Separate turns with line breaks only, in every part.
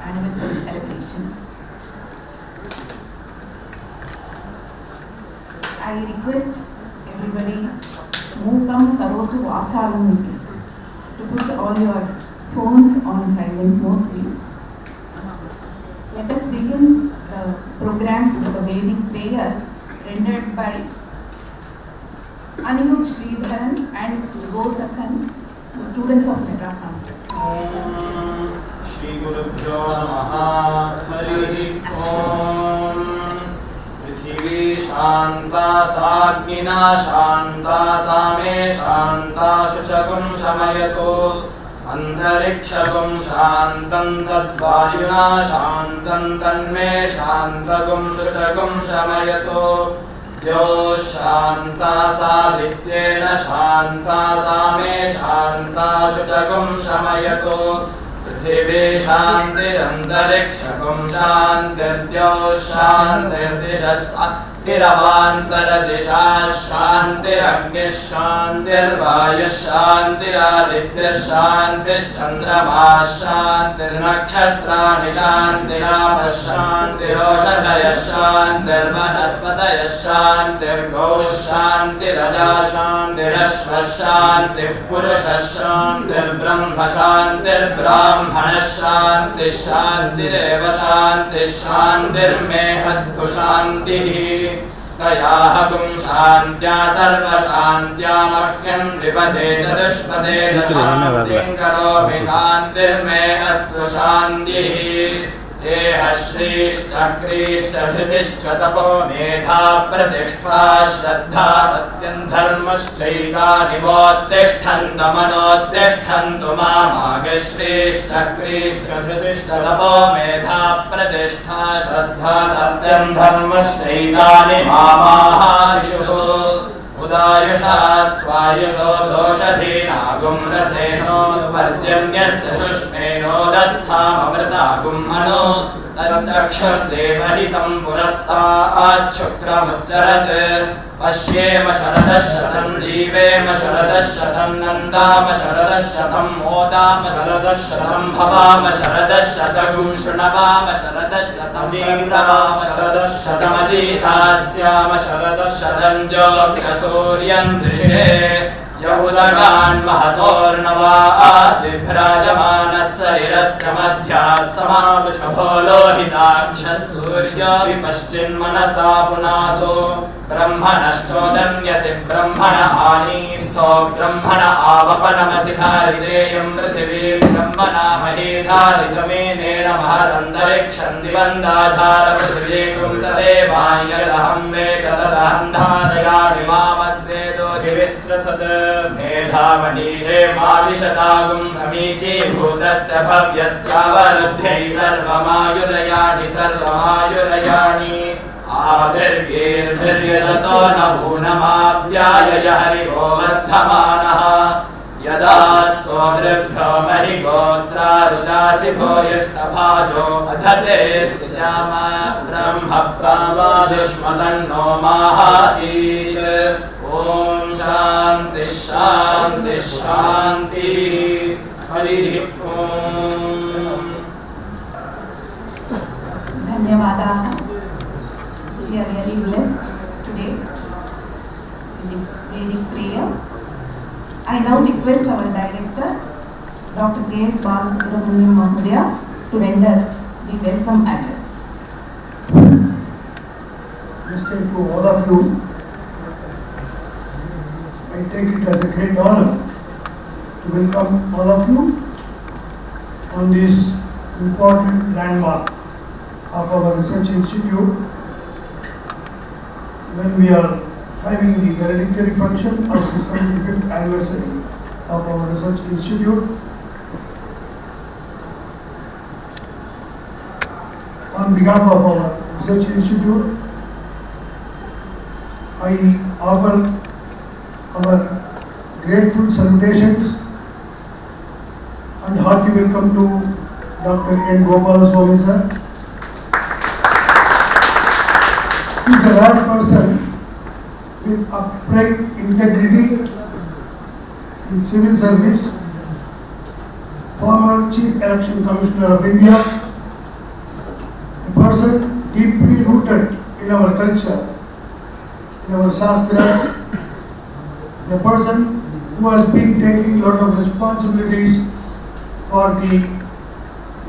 Anniversary celebrations. I request everybody, Mukam Karotu Vacharaniti, to put all your phones on silent mode, please. Let us begin the program with the Vedic prayer rendered by Anirudh Sridharan and Gosakhan, the students of Madras Sanskrit.
Shri Gurubhyo Namaha. Hari Om. Prithvi Shanta Sagnina Shanta Same Shanta Shuchagum Shamayato Antarikshagum Shantam Tadvayuna Shantam Tanme Shantagum Shuchagum Shamayato Yo Shanta Sadityena Shanta Same Shanta Shuchagum Shamayato Prithvi Shantirantarikshagum Shantirdyo Shantirdishas Tiravantaradishas Shantiragnish Shantirvayas Shantiradityash Shantish Chandramas Shantirnakshatrani Shantiramas Shantiroshadayas Shantirvanaspatayas Shantirgosh Shantirajas Shantirashvas Shantirpurushas Shantirbrahma Shantirbrahmanas Shantish Shantireva Shantish Shantirmehastu Shantihi Kayahagum Shantya Sarva Shantya Mahyam Vipade Chadushpade Shantim Karomi Shantirme Astu Shantihi Eha Shrishta Krishta Dhidishta Tapo Medha Pratishta Shraddha Satyam Dharmaschaika Nivottishthanta Manottishtantu Mamaga Shrishta Krishta Dhidishta Tapo Medha Pratishta Shraddha Satyam Dharmaschaika Nimamaha Shishu Udayusha Swayusho Doshadhina Gumraseno Varjanyasya Shushmeno Dastham Amritagum Mano Tachakshar Devahitam Purasta Achukramacharate Pashyema Sharadashatam Jivema Sharadashatam Nandama Sharadashatam Modama Sharadashatam Bhavama Sharadashatagum Shunavama Sharadashatam Jivama Sharadashatam Ajitasyama Sharadashatam Jokchasuryan Drishe Yahudagan Mahatornava Adibhrajamana Sarirasya Madhyat Samavishabho Lohitaksha Surya Vipaschin Manasa Punato Brahmanashchodanyasi Brahmana Anistho Brahmana Avapanamasiddharideyam Prithivim Brahmana Mahidharitamene Maharandariksham Divandadhara Prithvikum Sadevayadaham Vedadaham Dharayani Mamadvedo Divisrasat Medhamanishe Mavishadagum Samichi Bhutasya Bhavyasya Varuddhai Sarvamayurayani Sarvamayurayani Adirgir Bhiryadato Navunamapyaya Hariho Vardhamanaha Yadasto Dribhyo Mahigotra Rudasi Bhoyishtabhajo Adhate Syama Brahma Pravadishmadanno Mahasit Om Shanti शांति शांति हरि ओम
धन्यवादाः. We are really blessed today with the Vedic prayer. I now request our director, Dr. K.S. Balasubramaniam Mahodaya, to render the welcome address.
Namaste to all of you. I take it as a great honor to welcome all of you on this important landmark of our research institute when we are having the valedictory function of the 75th anniversary of our research institute. On behalf of our research institute, I offer our grateful salutations and hearty welcome to Dr. N. Gopalaswami sir. He is a rare person with upright integrity in civil service, former Chief Election Commissioner of India, a person deeply rooted in our culture, in our Shastras, a person who has been taking a lot of responsibilities for the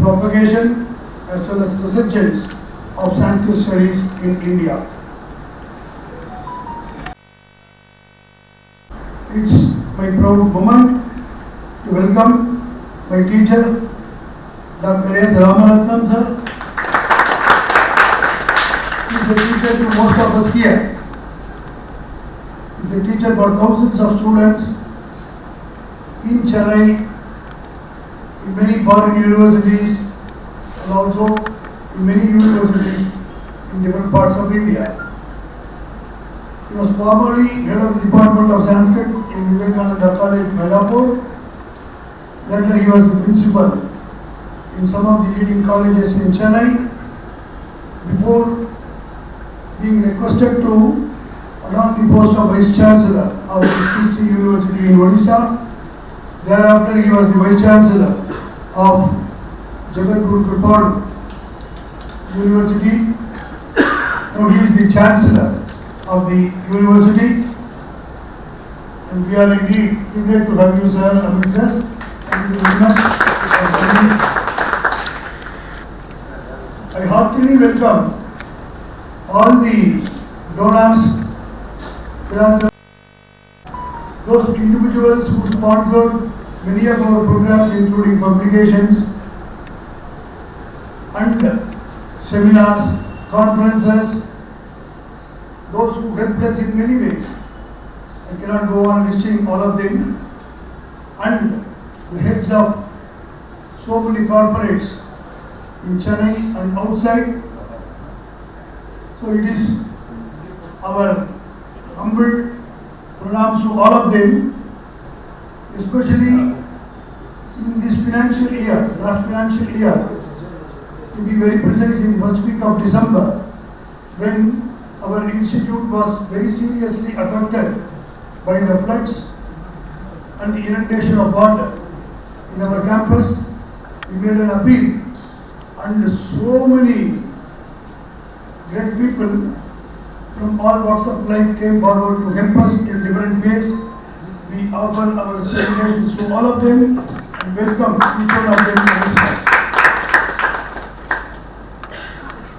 propagation as well as resurgence of Sanskrit studies in India. It's my proud moment to welcome my teacher, Dr. S. RAMARATNAM sir. He is a teacher to most of us here. He is a teacher for thousands of students in Chennai, in many foreign universities, and also in many universities in different parts of India. He was formerly head of the Department of Sanskrit in Vivekananda College, Mylapore. Later he was the principal in some of the leading colleges in Chennai before being requested to adopt the post of Vice Chancellor of the University in Odisha. Thereafter he was the Vice Chancellor of Jagadguru Kripalu University. Now he is the Chancellor of the University, and we are indeed privileged to have you sir amongst us. Thank you very much for coming. I heartily welcome all the donors, those individuals who sponsored many of our programs, including publications and seminars, conferences, those who helped us in many ways. I cannot go on listing all of them, and the heads of so many corporates in Chennai and outside. So it is our humble pranams to all of them, especially in this financial year, last financial year, to be very precise, in the first week of December, when our institute was very seriously affected by the floods and the inundation of water in our campus. We made an appeal, and so many great people from all walks of life came forward to help us in different ways. We offer our salutations to all of them and welcome each one of them to this house.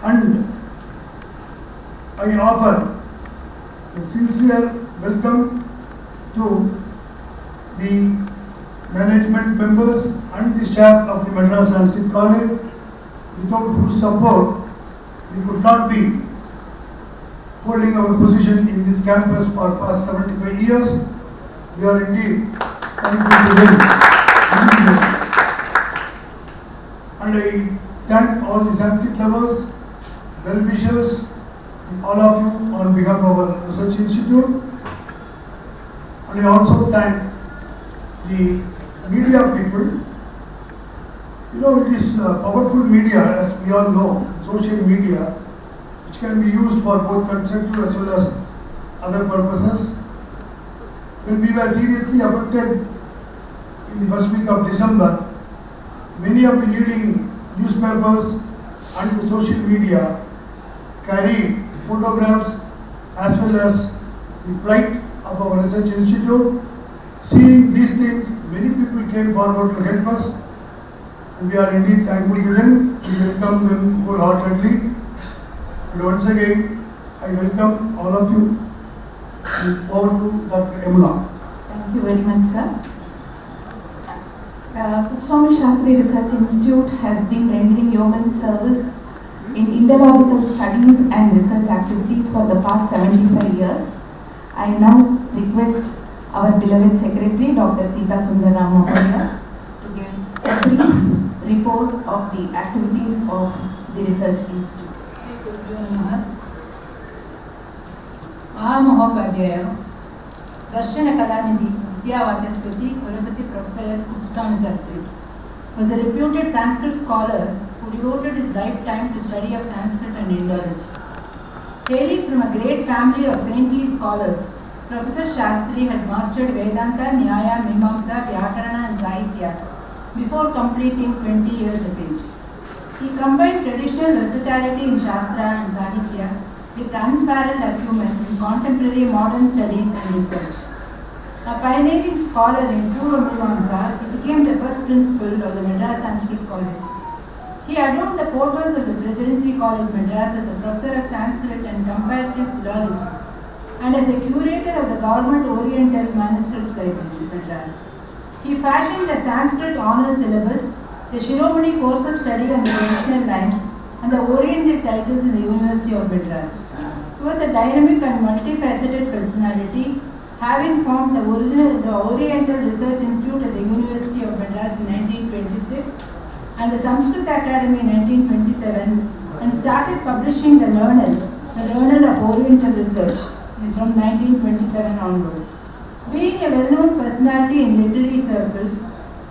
And I offer a sincere welcome to the management members and the staff of the Madras Sanskrit College, without whose support we could not be holding our position in this campus for past 75 years. We are indeed thankful to them. And I thank all the Sanskrit lovers, well-wishers, and all of you on behalf of our research institute. And I also thank the media people. You know, it is powerful media, as we all know, social media, which can be used for both constructive as well as other purposes. when we were seriously affected in the first week of December, many of the leading newspapers and the social media carried photographs as well as the plight of our research institute. Seeing these things, many people came forward to help us, and we are indeed thankful to them. We welcome them wholeheartedly. And once again, I welcome all of you. And over to Dr. Yamuna.
Thank you very much, sir. Kuppuswami Sastri Research Institute has been rendering yeoman service in Indological studies and research activities for the past 75 years. I now request our beloved Secretary, Dr. Sita Sundaram Mahoya, to give a brief report of the activities of the Research Institute.
महामहोपाध्याय दर्शन कलानिधि विद्यावाचस्पति कुलपति Professor S. Kuppuswami Sastri was a reputed Sanskrit scholar who devoted his lifetime to study of Sanskrit and Indology. Hailing from a great family of saintly scholars, Professor Sastri had mastered Vedanta, Nyaya, Mimamsa, Vyakarana and Sahitya before completing 20 years of age. He combined traditional versatility in Shastra and Sahitya with unparalleled acumen in contemporary modern studies and research. A pioneering scholar in Purva Mimamsa, he became the first principal of the Madras Sanskrit College. He adorned the portals of the Presidency College Madras as a professor of Sanskrit and comparative philology, and as a curator of the Government Oriental Manuscript Library, Madras. He fashioned a Sanskrit honours syllabus, the Shiromani course of study on the traditional line, and the oriented titles in the University of Madras. He was a dynamic and multifaceted personality, having formed the Oriental Research Institute at the University of Madras in 1926 and the Sanskrit Academy in 1927, and started publishing the Journal of Oriental Research from 1927 onward. Being a well-known personality in literary circles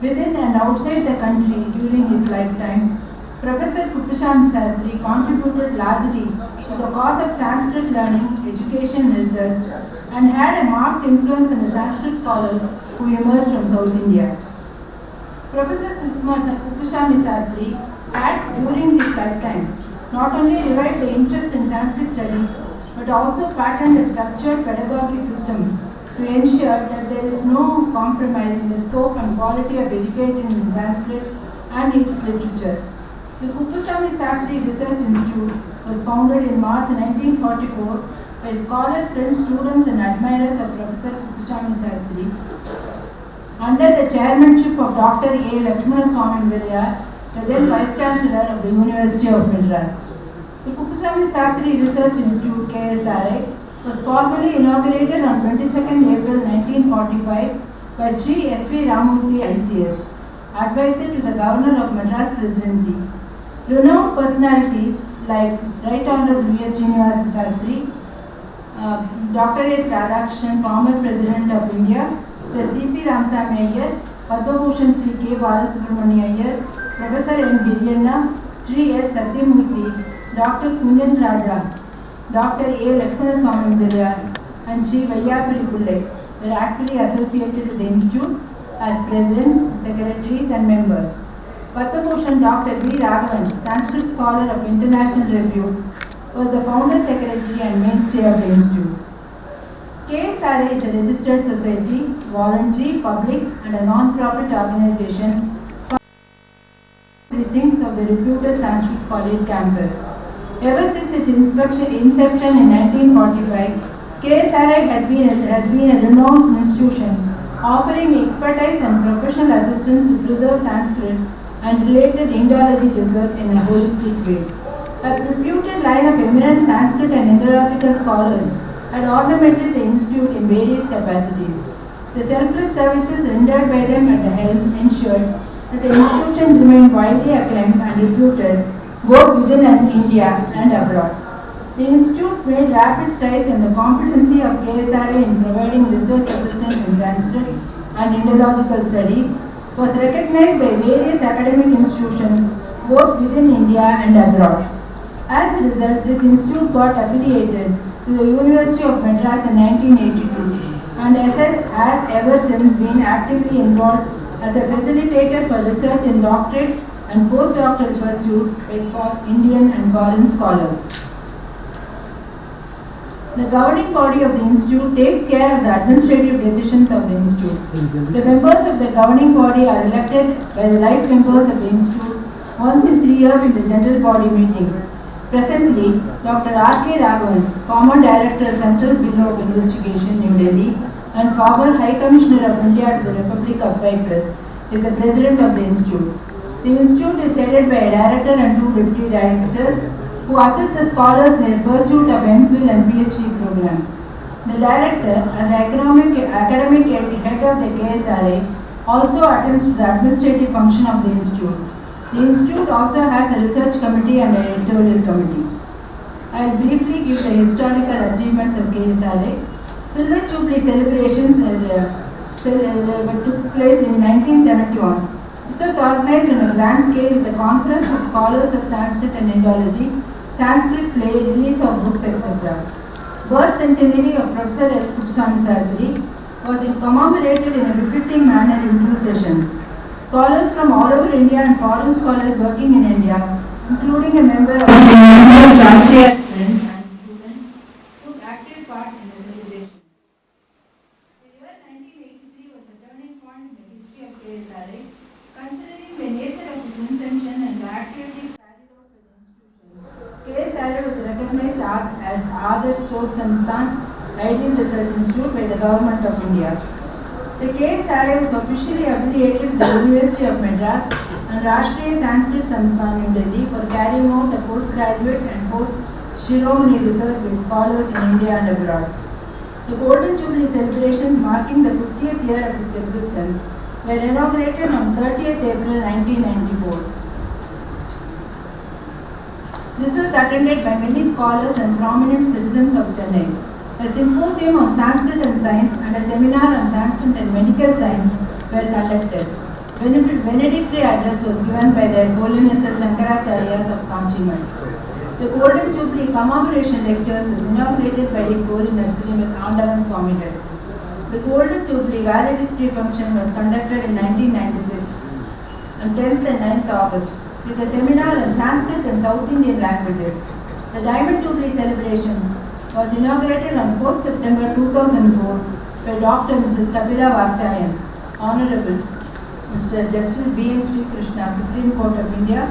within and outside the country during his lifetime, Professor Kuppuswami Sastri contributed largely to the cause of Sanskrit learning, education and research, and had a marked influence on the Sanskrit scholars who emerged from South India. Professor Kuppuswami Sastri had, during his lifetime, not only revived the interest in Sanskrit studies, but also patterned a structured pedagogy system to ensure that there is no compromise in the scope and quality of education in Sanskrit and its literature. The Kuppuswami Sastri Research Institute was founded in March 1944 by scholar, friends, students and admirers of Professor Kuppuswami Sastri under the chairmanship of Dr. A. Lakshmanaswami Iyer, the then Vice Chancellor of the University of Madras. The Kuppuswami Sastri Research Institute KSRI was formally inaugurated on 22nd April 1945 by Sri S.V. Ramurthy ICS, advisor to the Governor of Madras Presidency. Renowned personalities like Right Honorable V.S. Srinivasa Sastri, Dr. S. Radhakrishnan, former President of India, Sir C.P. Ramaswamy Iyer, Padma Bhushan Sri K. Balasubramanian Iyer, Professor M. Biryanna, Sri S. Satyamurthy, Dr. Kunjan Raja, Dr. A. Lakshmanaswamy Iyer, and Sri Vayyapuri Pullai were actively associated with the Institute as presidents, secretaries and members. Padma Bhushan Dr. V. Raghavan, Sanskrit scholar of international repute, was the founder secretary and mainstay of the Institute. KSRA is a registered society, voluntary, public and a non-profit organization precincts of the reputed Sanskrit College campus. Ever since its inception in 1945, KSRA has been a renowned institution offering expertise and professional assistance to preserve Sanskrit and related Indology research in a holistic way. A reputed line of eminent Sanskrit and Indological scholars had ornamented the Institute in various capacities. The selfless services rendered by them at the helm ensured that the institution remained widely acclaimed and reputed both within India and abroad. The Institute made rapid strides in the competency of KSRA in providing research assistance in Sanskrit and Indological studies, was recognized by various academic institutions both within India and abroad. As a result, this institute got affiliated to the University of Madras in 1982 and has ever since been actively involved as a facilitator for research in doctorate and postdoctoral pursuits for Indian and foreign scholars. The governing body of the institute takes care of the administrative decisions of the institute. The members of the governing body are elected by the life members of the institute once in 3 years in the general body meeting. Presently, Dr. R.K. Raghavan, former Director of Central Bureau of Investigation, New Delhi, and former High Commissioner of India to the Republic of Cyprus, is the president of the institute. The institute is headed by a director and 2 deputy directors who assist the scholars in their pursuit of MPhil and PhD programs. The director and the academic head of the KSRA also attends to the administrative function of the institute. The institute also has a research committee and an editorial committee. I will briefly give the historical achievements of KSRA. Silver Jubilee celebrations took place in 1971. It was organized on a grand scale with a conference of scholars of Sanskrit and Indology, Sanskrit play, release of books, etc. Birth centenary of Professor S. Kuppuswami Sastri was commemorated in a befitting manner in 2 sessions. Scholars from all over India and foreign scholars working in India, including a member of the Chancellor and students, took active part in the celebration. The year 1983 was a turning point in the history of KSRA, considering the nature of its intention and the activities carried out by the institution. KSRA was recognized as Adarsh Shodh Samsthan, Ideal Research Institute by the Government of India. The KSRA was officially affiliated with the University of Madras and Rashtriya Sanskrit Samsthan in Delhi for carrying out the postgraduate and post-Shiromani research by scholars in India and abroad. The Golden Jubilee celebrations marking the 50th year of its existence were inaugurated on 30th April 1994. This was attended by many scholars and prominent citizens of Chennai. A symposium on Sanskrit and science and a seminar on Sanskrit and medical science were conducted. Valedictory address was given by their Holinesses Shankaracharyas of Kanchimat. The Golden Jubilee commemoration lectures was inaugurated by His Holiness Srimad Andavan Swamigal. The Golden Jubilee valedictory function was conducted in 1996 on 10th and 9th August with a seminar on Sanskrit and South Indian languages. The Diamond Jubilee celebration was inaugurated on 4th September 2004 by Dr. Mrs. Kapila Vatsyayan, Honorable Mr. Justice B.N. Sri Krishna, Supreme Court of India,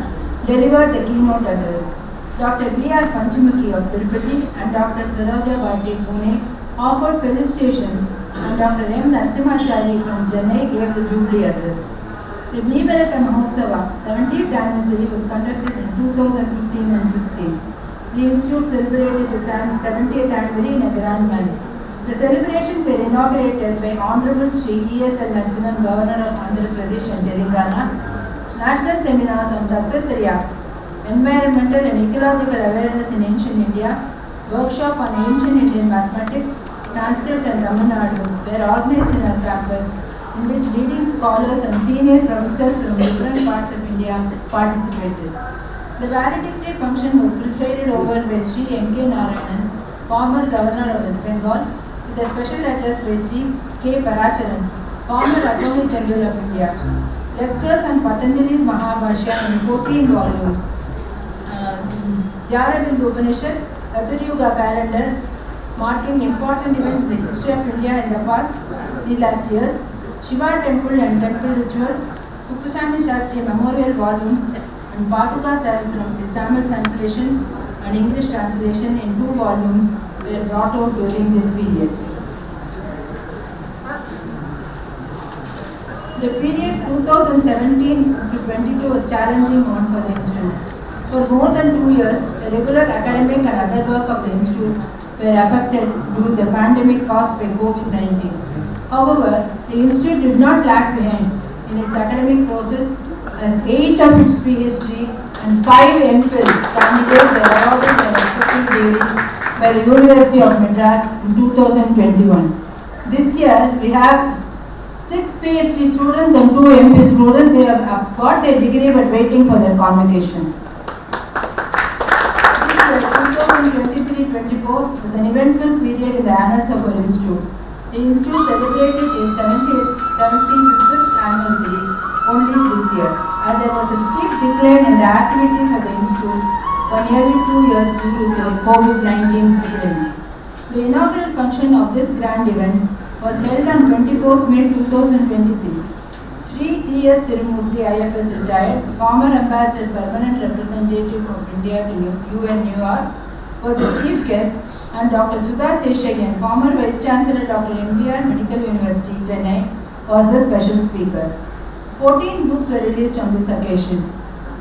delivered the keynote address. Dr. B.R. Panchamuki of Tirupati and Dr. Suraja Bhatti Pune offered felicitations, and Dr. M. Narasimhachari from Chennai gave the Jubilee address. The Vivekananda Mahotsava 70th anniversary was conducted in 2015 and 16. The institute celebrated its 70th anniversary in a grand manner. The celebrations were inaugurated by Honorable Sri E.S.L. Narasimhan, Governor of Andhra Pradesh and Telangana. National seminars on Tattvatraya, environmental and ecological awareness in ancient India, workshop on ancient Indian mathematics, Sanskrit and Tamil Nadu were organized in our campus, in which leading scholars and senior professors from different parts of India participated. The valedictory function was presided over by Sri M.K. Narayanan, former Governor of West Bengal, with a special address by Sri K. Parasharan, former Attorney General of India. Lectures on Patanjali's Mahabhashya in 14 volumes. Yarabindu Upanishad, Yuga calendar, marking important events in the history of India in the past 3 lakh years, Shiva temple and temple rituals, Kuppuswami Sastri memorial volume, and Paduka Sahasram with Tamil translation and English translation in 2 volumes were brought out during this period. The period 2017 to 22 was challenging one for the institute. For more than 2 years, the regular academic and other work of the institute were affected due to the pandemic caused by COVID-19. However, the institute did not lag behind in its academic process, and 8 of its PhD and 5 MPhil candidates were awarded their respective degrees by the University of Madras in 2021. This year, we have 6 PhD students and 2 MPhil students who have got their degree but waiting for their convocation. This year, 2023-24 was an eventful period in the annals of our institute. The institute celebrated its 75th anniversary only this year, and there was a steep decline in the activities of the institute for nearly 2 years due to the COVID-19 epidemic. The inaugural function of this grand event was held on 24th May 2023. Sri T.S. Tirumurthy IFS retired, former ambassador permanent representative of India to UN New York, was the chief guest, and Dr. Sudha Seshayan, former Vice Chancellor Dr. MGR Medical University, Chennai, was the special speaker. 14 books were released on this occasion,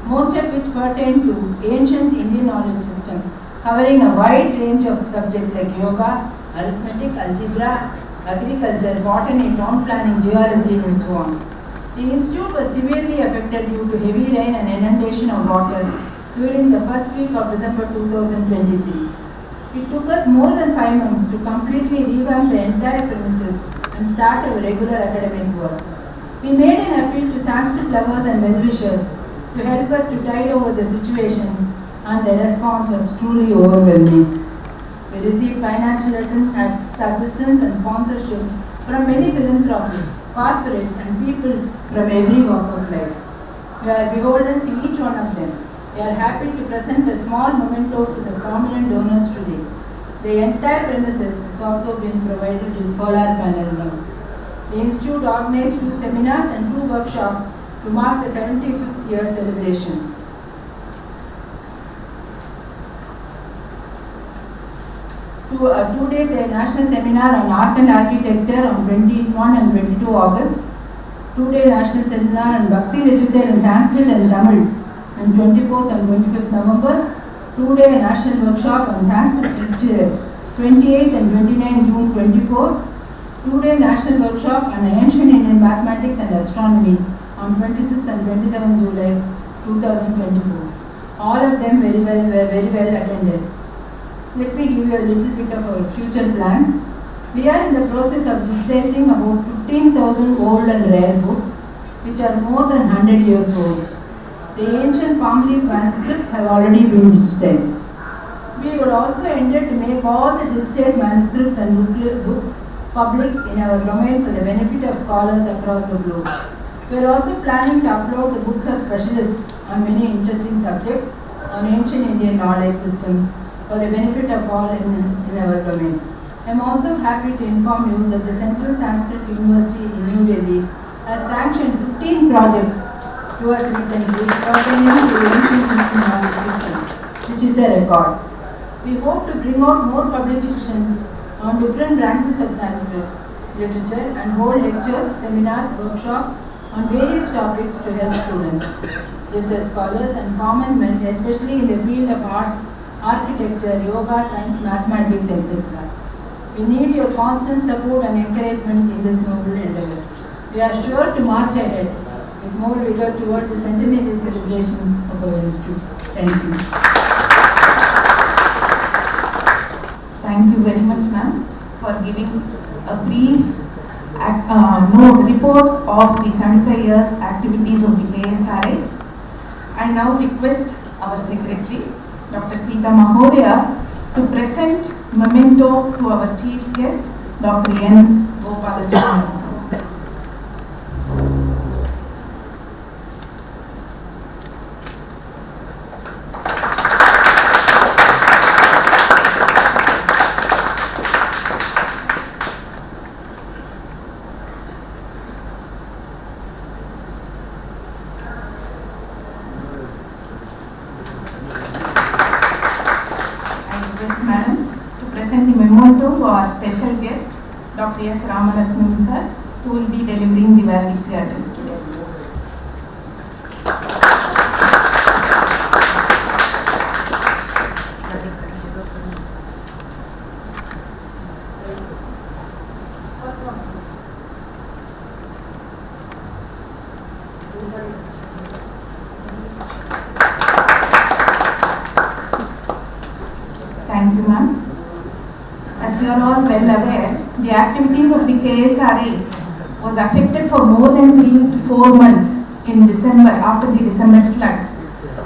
most of which pertain to ancient Indian knowledge system, covering a wide range of subjects like yoga, arithmetic, algebra, agriculture, botany, town planning, geology, and so on. The institute was severely affected due to heavy rain and inundation of water during the first week of December 2023. It took us more than 5 months to completely revamp the entire premises and start our regular academic work. We made an appeal to Sanskrit lovers and well-wishers to help us to tide over the situation, and the response was truly overwhelming. We received financial assistance and sponsorship from many philanthropists, corporates, and people from every walk of life. We are beholden to each one of them. We are happy to present a small memento to the prominent donors today. The entire premises has also been provided with solar panel now. The institute organized 2 seminars and 2 workshops to mark the 75th year celebrations. A 2-day national seminar on art and architecture on 21 and 22 August, 2-day national seminar on Bhakti literature in Sanskrit and Tamil on 24th and 25th November, 2-day national workshop on Sanskrit literature 28th and 29th June 24, 2-day national workshop on ancient Indian mathematics and astronomy on 26th and 27th July 2024. All of them were very well attended. Let me give you a little bit of our future plans. We are in the process of digitizing about 15,000 old and rare books, which are more than 100 years old. The ancient palm leaf manuscripts have already been digitized. We would also intend to make all the digitized manuscripts and books public in our domain for the benefit of scholars across the globe. We are also planning to upload the books of specialists on many interesting subjects on ancient Indian knowledge system for the benefit of all in our domain. I am also happy to inform you that the Central Sanskrit University in New Delhi has sanctioned 15 projects to us recently pertaining to ancient Indian knowledge system, which is a record. We hope to bring out more publications on different branches of Sanskrit literature and hold lectures, seminars, workshops on various topics to help students, research scholars, and common men, especially in the field of arts, architecture, yoga, science, mathematics, etc. We need your constant support and encouragement in this noble endeavor. We are sure to march ahead with more vigor towards the centenary celebrations of our institute. Thank you.
Thank you very much, ma'am, for giving a brief report of the 75 years activities of the KSRI. I now request our secretary, Dr. Sita Mahodaya, to present memento to our chief guest, Dr. N. Gopalaswami. To our special guest, Dr. S. Ramaratnam sir, who will be delivering the valedictory address today. Thank you, ma'am. As you are all well aware, the activities of the KSRA was affected for more than 3 to 4 months in December, after the December floods,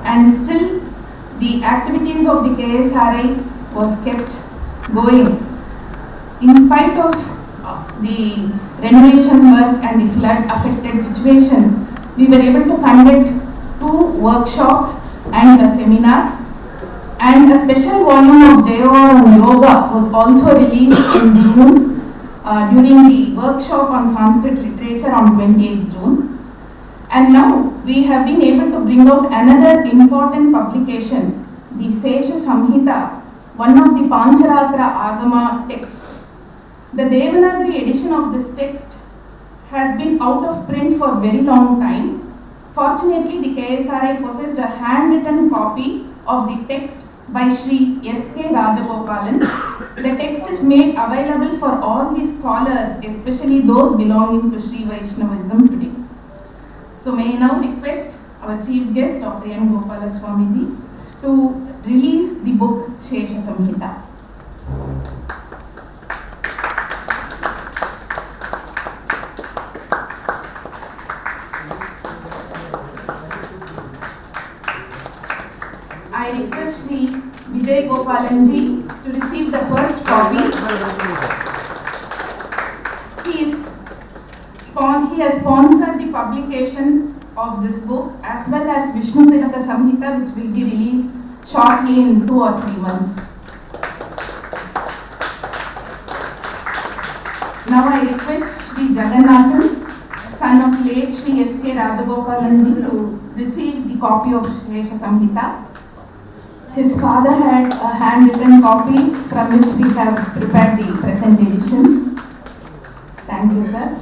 and still the activities of the KSRA was kept going in spite of the renovation work and the flood affected situation, we were able to conduct 2 workshops and a seminar. And a special volume of JOR on yoga was also released in June during the workshop on Sanskrit literature on 28th June. And now we have been able to bring out another important publication, the ＳEШASAMHITA, one of the Pancharatra Agama texts. The Devanagari edition of this text has been out of print for a very long time. Fortunately, the KSRI possessed a handwritten copy of the text by Sri S.K. Rajagopalan. The text is made available for all the scholars, especially those belonging to Sri Vaishnavism today. So may I now request our chief guest, Dr. N. Gopalaswami, to release the book ＳEШASAMHITA. I request Sri Vijay Gopalanji to receive the first copy. He has sponsored the publication of this book as well as Vishnu Tilaka Samhita, which will be released shortly in 2 or 3 months. Now I request Sri Jagannathan, son of late Sri S.K. Rajagopalanji, to receive the copy of ＳEШASAMHITA. His father had a handwritten copy from which we have prepared the present edition. Thank you, sir.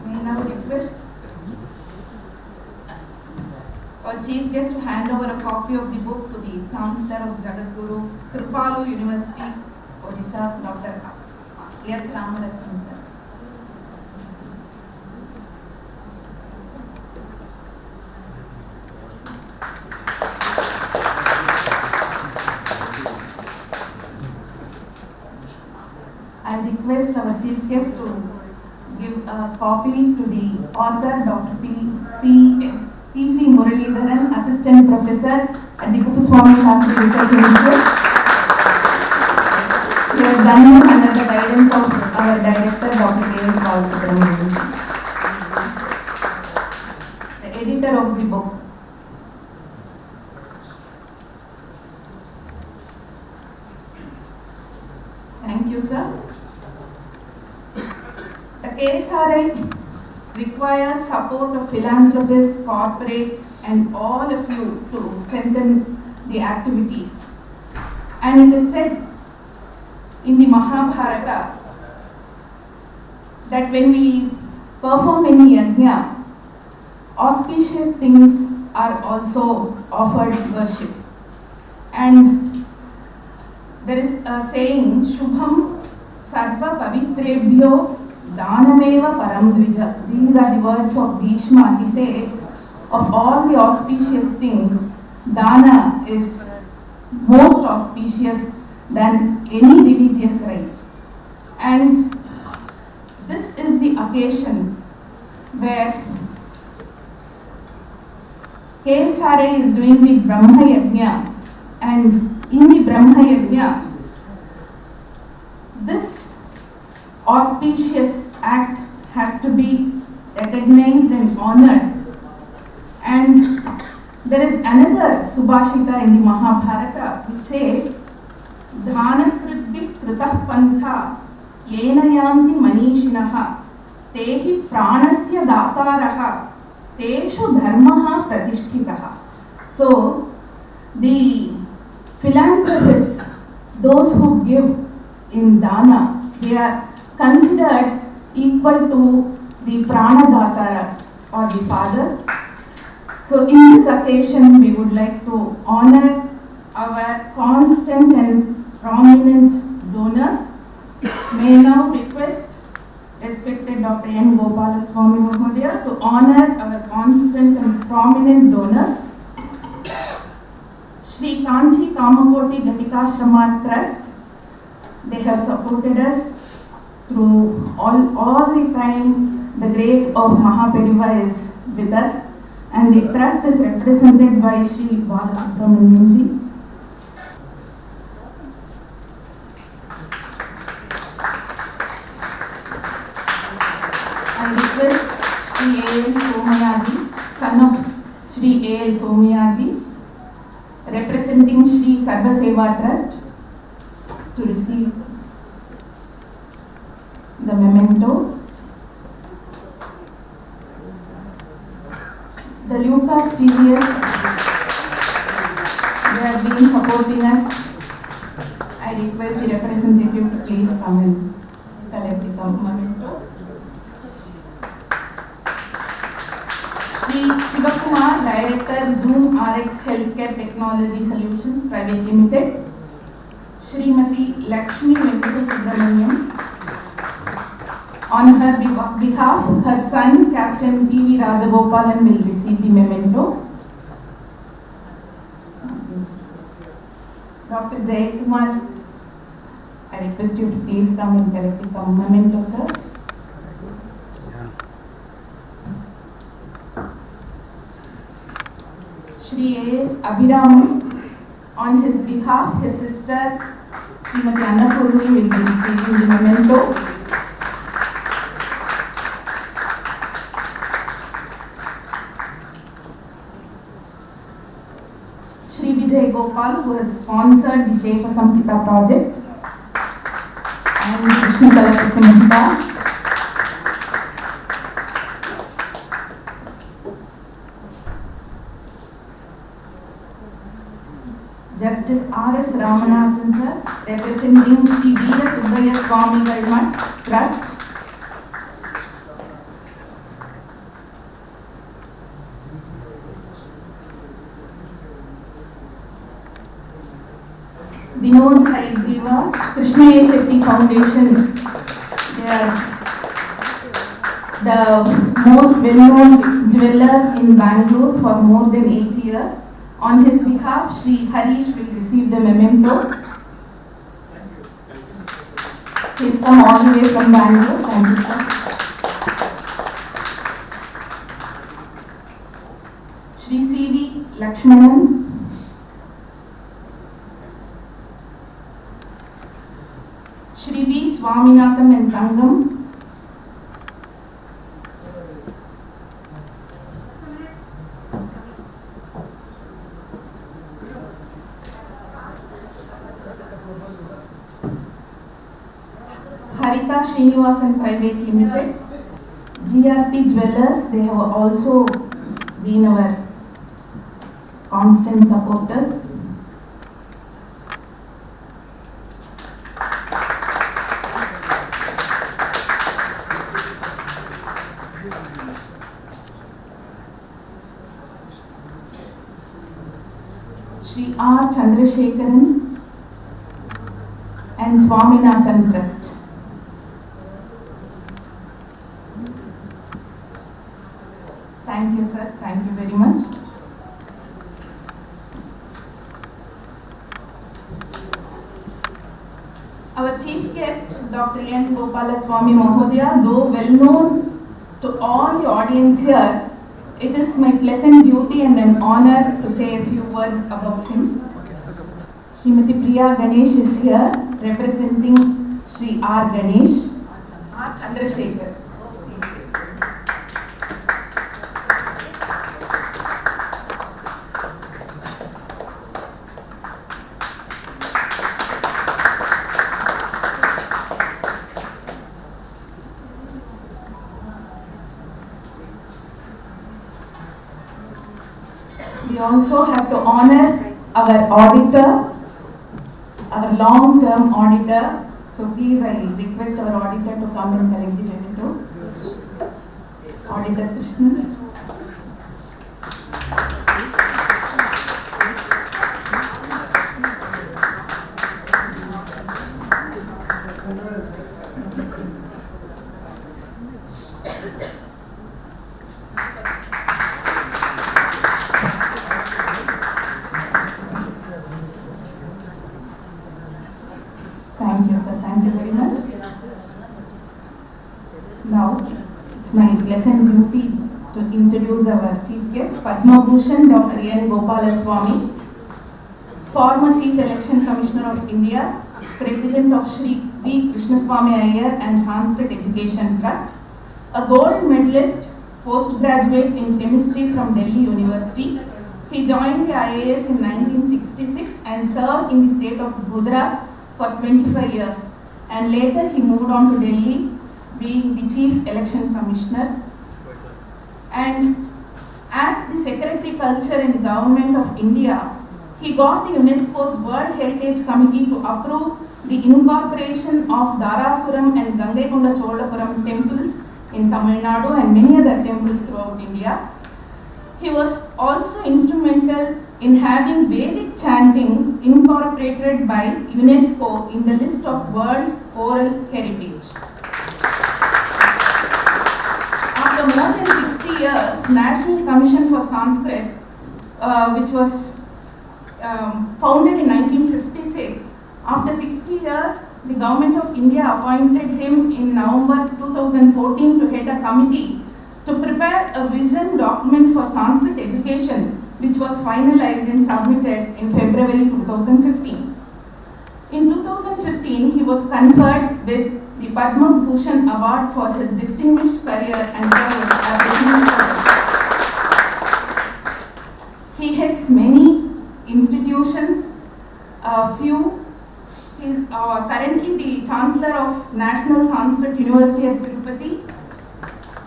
May I now request our chief guest to hand over a copy of the book to the Chancellor of Jagadguru, Kripalu University, Odisha, Dr. S. RAMARATNAM, sir. I request our chief guest to give a copy to the author, Dr. P.C. Muralidharan, Assistant Professor at the Kuppuswami Sastri Research Institute. He has done this under the guidance of our director, Dr. K.S. Balasubramanian, the editor of the book. Thank you, sir. The KSRI requires support of philanthropists, corporates, and all of you to strengthen the activities. And it is said in the Mahabharata that when we perform any yajna, auspicious things are also offered worship. And there is a saying, Shubham Sarva Pavitrebhyo Danameva Paramdvija. These are the words of Bhishma. He says, of all the auspicious things, Dana is most auspicious than any religious rites. And this is the occasion where KSRA is doing the Brahma Yajna, and in the Brahma Yajna, this auspicious act has to be recognized and honored. And there is another Subhashita in the Mahabharata which says, Dhanakritbhi kritah pantha yenayanti manishinaha tehi pranasya dataraha teshu dharmaha pratishtitaha. So, the philanthropists, those who give in dana, they are considered equal to the pranadataras or the fathers. So in this occasion, we would like to honor our constant and prominent donors. May I now request respected Dr. N. Gopalaswami Mahodaya to honor our constant and prominent donors. Sri Kanchi Kamakoti Gatikashrama Trust, they have supported us through all the time, the grace of Mahaperiva is with us, and the trust is represented by Sri Balasubramanian ji. I request Sri A.L. Somayaji, son of Sri A.L. Somayaji, representing Sri Sarva Seva Trust, to receive the memento. The Lucas TVS, they have been supporting us. I request the representative to please come and collect the memento. Sri Shivakumar, Director, Zoom RX Healthcare Technology Solutions Private Limited. Srimati Lakshmi Venkata Subramaniam. On her behalf, her son, Captain P.V. Rajagopalan, will receive the memento. Dr. Jayakumar, I request you to please come and collect the memento, sir. Shri A.S. Abhiraman, on his behalf, his sister, Srimati Annapurni, will be receiving the memento. Shri Vijay Gopal, who has sponsored the ЩЕШАСАМHITA project, and Krishnaswami. Justice R.S. Ramanathan, sir, representing Sri Veerasubbayaswami Trust. Vinod Haigriva, Krishna Shetty Foundation, they are the most well-known jewelers in Bangalore for more than 8 years. On his behalf, Sri Harish will receive the memento. He's come all the way from Bangalore. Thank you, sir. Sri C.V. Lakshmanan. Shri V. Swaminatham and Tangam. Harita Srinivasan Private Limited. GRT Jewellers, they have also been our constant supporters. Sri R. Chandrasekharan and Swaminathan Trust. Thank you, sir. Thank you very much. Our chief guest, Dr. N. Gopalaswami Mahodaya, though well known to all the audience here, it is my pleasant duty and an honor to say a few words about him. Srimati Priya Ganesh is here, representing Sri R. Ganesh. R. Chandrasekhar. We also have to honor our auditor, our long-term auditor. So please, I request our auditor to come and collect the memento. Auditor Krishna. Thank you, sir. Thank you very much. introduce our chief guest, Padma Bhushan Dr. N. Gopalaswami, former Chief Election Commissioner of India, President of Sri V. Krishnaswami Iyer and Sanskrit Education Trust, a gold medalist, postgraduate in chemistry from Delhi University. He joined the IAS in 1966 and served in the state of Gujarat for 25 years. And later he moved on to Delhi, being the Chief Election Commissioner. And as the Secretary Culture in Government of India, he got the UNESCO's World Heritage Committee to approve the incorporation of Dharasuram and Gangaikonda Cholapuram temples in Tamil Nadu and many other temples throughout India. He was also instrumental in having Vedic chanting incorporated by UNESCO in the list of World's Oral Heritage. After more than 60 years, National Commission for Sanskrit, which was founded in 1956, after 60 years, the Government of India appointed him in November 2014 to head a committee to prepare a vision document for Sanskrit education, which was finalized and submitted in February 2015. In 2015, he was conferred with the Padma Bhushan Award for his distinguished career and service as a Chief Secretary. He heads many institutions, he is currently the Chancellor of National Sanskrit University at Tirupati.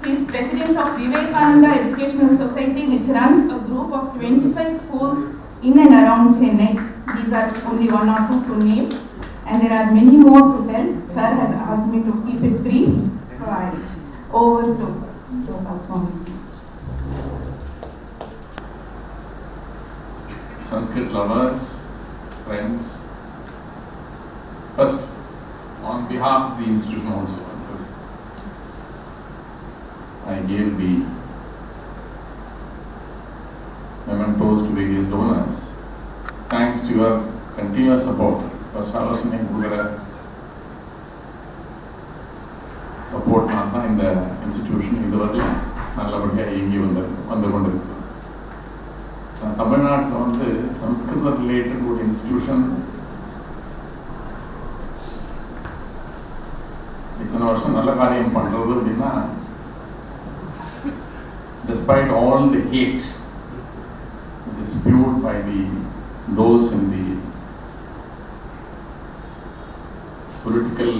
He is President of Vivekananda Educational Society, which runs a group of 25 schools in and around Chennai. These are only one or two to name, and there are many more to tell. Sir has asked me to keep it brief, so I over to GOPALASWAMI.
Sanskrit lovers, friends, first, on behalf of the institution also, because I gave the mementos to various donors, thanks to your continuous support for Shalasane Gugara support in the institution, in the world, Tamil Nadu Sanskrit related good institution. Despite all the hate which is spewed by those in the political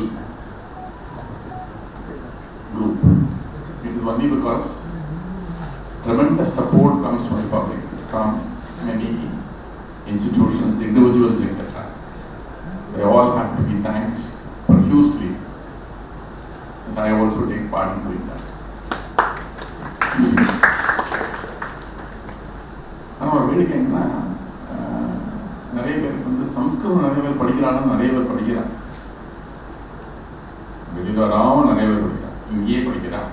group, it is only because tremendous support comes from the public, from many institutions, individuals, etc. They all have to be thanked profusely. I also take part in doing that. ஆனால் வேடிக்கைன்னா நிறைய பேருக்கு சம்ஸ்கிருதம் நிறைய பேர் படிக்கிறாங்க, நிறைய பேர் படிக்கிறாங்க, வெளியில் வராமல் நிறைய பேர் படிக்கிறாங்க, இங்கேயே படிக்கிறாங்க.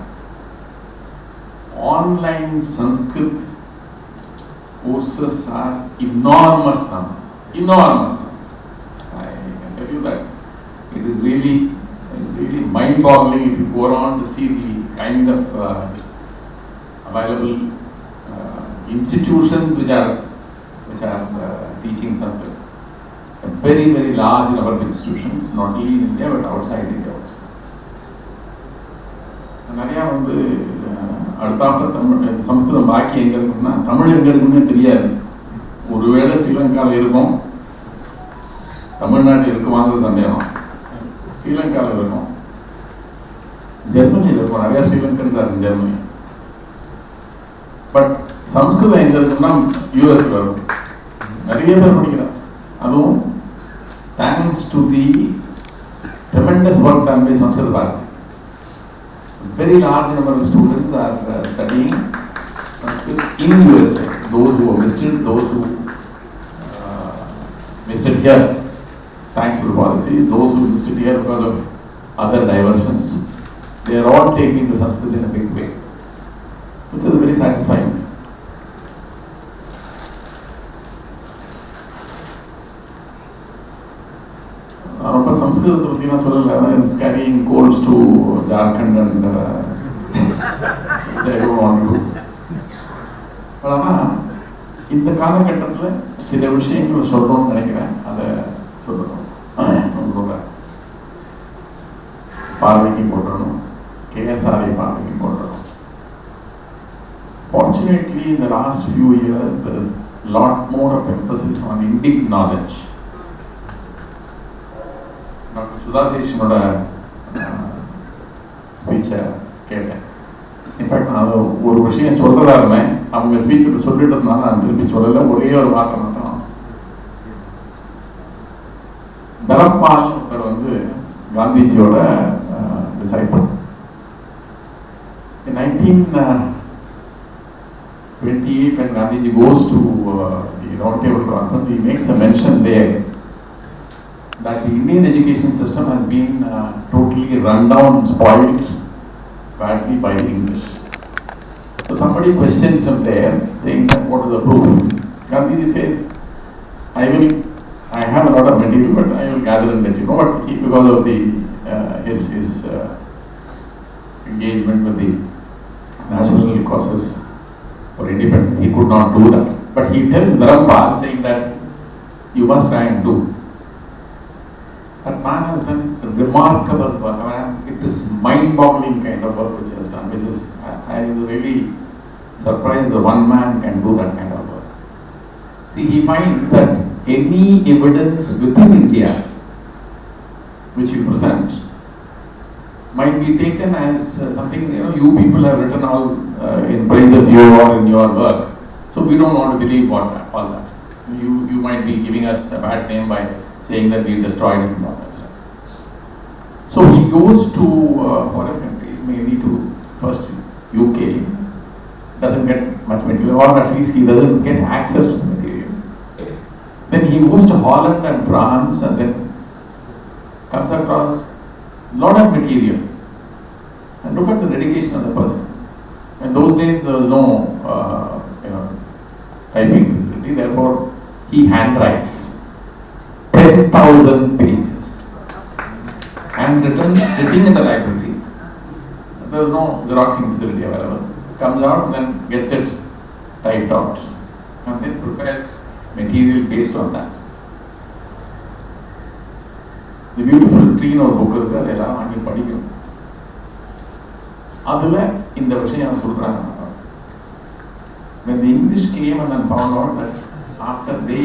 Online Sanskrit courses are enormous number. Enormous number. I can tell you that. It is really mind-boggling if you go around to see the kind of available institutions which are teaching Sanskrit. A very, very large number of institutions, not only in India but outside India also. நிறையா அடுத்தாப்புல தமிழ் சமஸ்கிருதம் பாக்கி எங்கே இருக்குன்னா தமிழ் எங்கே இருக்குன்னு தெரியாது. ஒருவேளை ஸ்ரீலங்காவில் இருக்கும், தமிழ்நாட்டில் இருக்குமாங்கிற சந்தேகம். ஸ்ரீலங்காவில் இருக்கும், ஜெர்மனியில் இருக்கும், நிறையா ஸ்ரீலங்கன்ஸ் இருக்கும் ஜெர்மனி. பட் சம்ஸ்கிருதம் எங்கே இருக்குன்னா யூஎஸ்ல இருக்கும், நிறைய பேர் படிக்கிறார். அதுவும் thanks to the tremendous work done by Samskrita Bharati. Very large number of students are studying Sanskrit in USA. Those who have visited, those who visited here thanks to the policy, those who visited here because of other diversions, they are all taking the Sanskrit in a big way, which is very satisfying. Sanskrit is carrying codes to Jharkhand and I don't want to ஆனால் இந்த காலகட்டத்தில் சில விஷயங்கள் சொல்லணும்னு நினைக்கிறேன். அதை சொல்லணும். உங்களோட பார்வைக்கு போடணும், KSRI பார்வைக்கு போடணும். Fortunately, in the last few years, there is a lot more of emphasis on Indic knowledge. Dr. Sudhaseshinoட ஸ்பீச்சை கேட்டேன். இன்ஃபேக்ட் நான் ஒரு விஷயம் சொல்கிறதா இருந்தேன், அவங்க ஸ்பீச்சில் சொல்லிட்டதுனால நான் திருப்பி சொல்லலை. ஒரே ஒரு வார்த்தை மாத்திரம். தரப்பால் ஒருத்தர் வந்து காந்திஜியோட disciple. In 1928, when Gandhiji goes to the Round Table Conference, he makes a mention there that the Indian education system has been totally run down and spoiled badly by the English. So somebody questions him there, saying that what is the proof? Gandhiji says, I have a lot of material, but I will gather and let you know. But he, because of the his engagement with the national causes for independence, he could not do that. But he tells Dharampal, saying that you must try and do. That man has done remarkable work. I mean, it is mind-boggling kind of work which he has done, which is, I was really surprised that one man can do that kind of work. See, he finds that any evidence within India which you present might be taken as something, you people have written all in praise of you or in your work. So we don't want to believe all that. You might be giving us a bad name by saying that we destroyed it and all that stuff. So he goes to foreign countries, mainly to first UK, doesn't get much material, or at least he doesn't get access to the material. Then he goes to Holland and France, and then comes across a lot of material. And look at the dedication of the person. In those days there was no typing facility, therefore he handwrites 10,000 pages, handwritten, sitting in the library. There was no Xeroxing facility available. Comes out and then gets it typed out, and then prepares material based on that. The Beautiful Tree or book இருக்கு, அதெல்லாம் வாங்கி படிக்கணும். அதில் இந்த விஷயம் சொல்கிறாங்க. When the English came and then found out that after they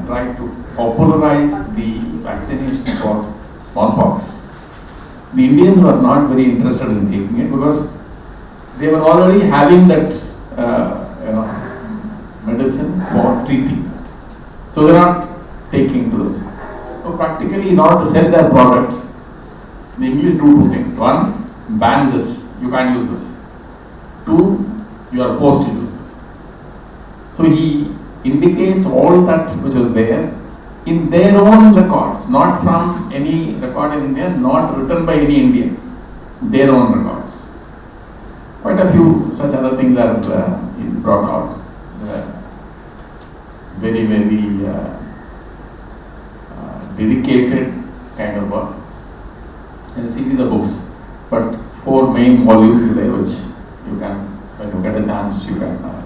tried to popularize the vaccination for smallpox, the Indians were not very interested in taking it because they were already having that medicine for treating it. So they are not taking to those. So practically, in order to sell their product, the English do two things. One, ban this, you can't use this. Two, you are forced to use this. So he indicates all that which was there in their own records, not from any record in India, not written by any Indian, their own records. Quite a few such other things are brought out. Very, very dedicated kind of work. And a series of books, but 4 main volumes there which you can, when you get a chance, you can look at.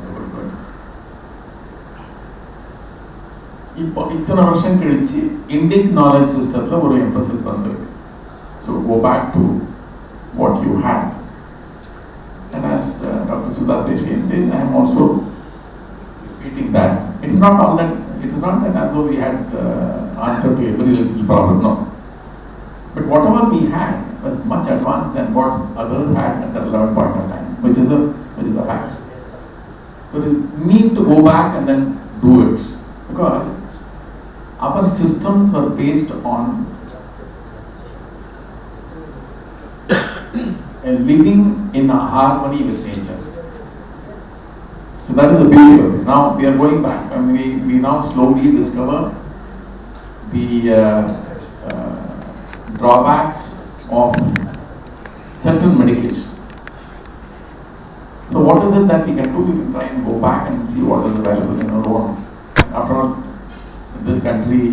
இப்போ இத்தனை வருஷம் கழிச்சு இண்டிக் knowledge சிஸ்டத்தில் ஒரு emphasis வந்திருக்கு. So go back to what you had. And as Dr. Sudhaseshin says, I am also repeating that. It's not that as though we had answer to every little problem, no. But whatever we had was much advanced than what others had at the relevant point of time, which is a fact. So we need to go back and then do it, because our systems were based on living in a harmony with nature. So that is the beauty of it. Now we are going back, and we now slowly discover the drawbacks of certain medication. So what is it that we can do? We can try and go back and see what is available in our own. After all, in this country,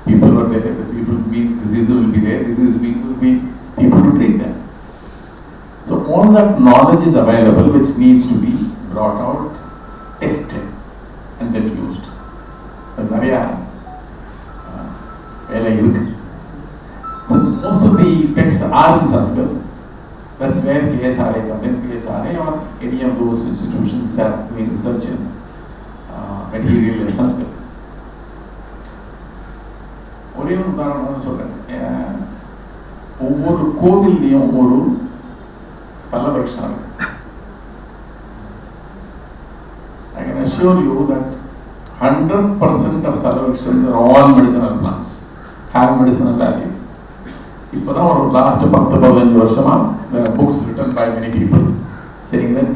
people are there. The people means diseases will be there. Disease means will be people to treat them. So all that knowledge is available which needs to be brought out, tested, and then used. So most of the texts are in Sanskrit. That's where KSRA comes in, KSRA or any of those institutions which are doing research in material in Sanskrit. ஒரே ஒரு உதாரணம் சொல்றேன். ஒவ்வொரு கோவில்லையும் ஒரு ஸ்தல விருட்சம் இருக்கு. I can assure you that 100% of sthala vrikshams are all medicinal plants, have medicinal value. இப்போதான் ஒரு லாஸ்ட் 10-15 வருஷமா there are books written by many people saying that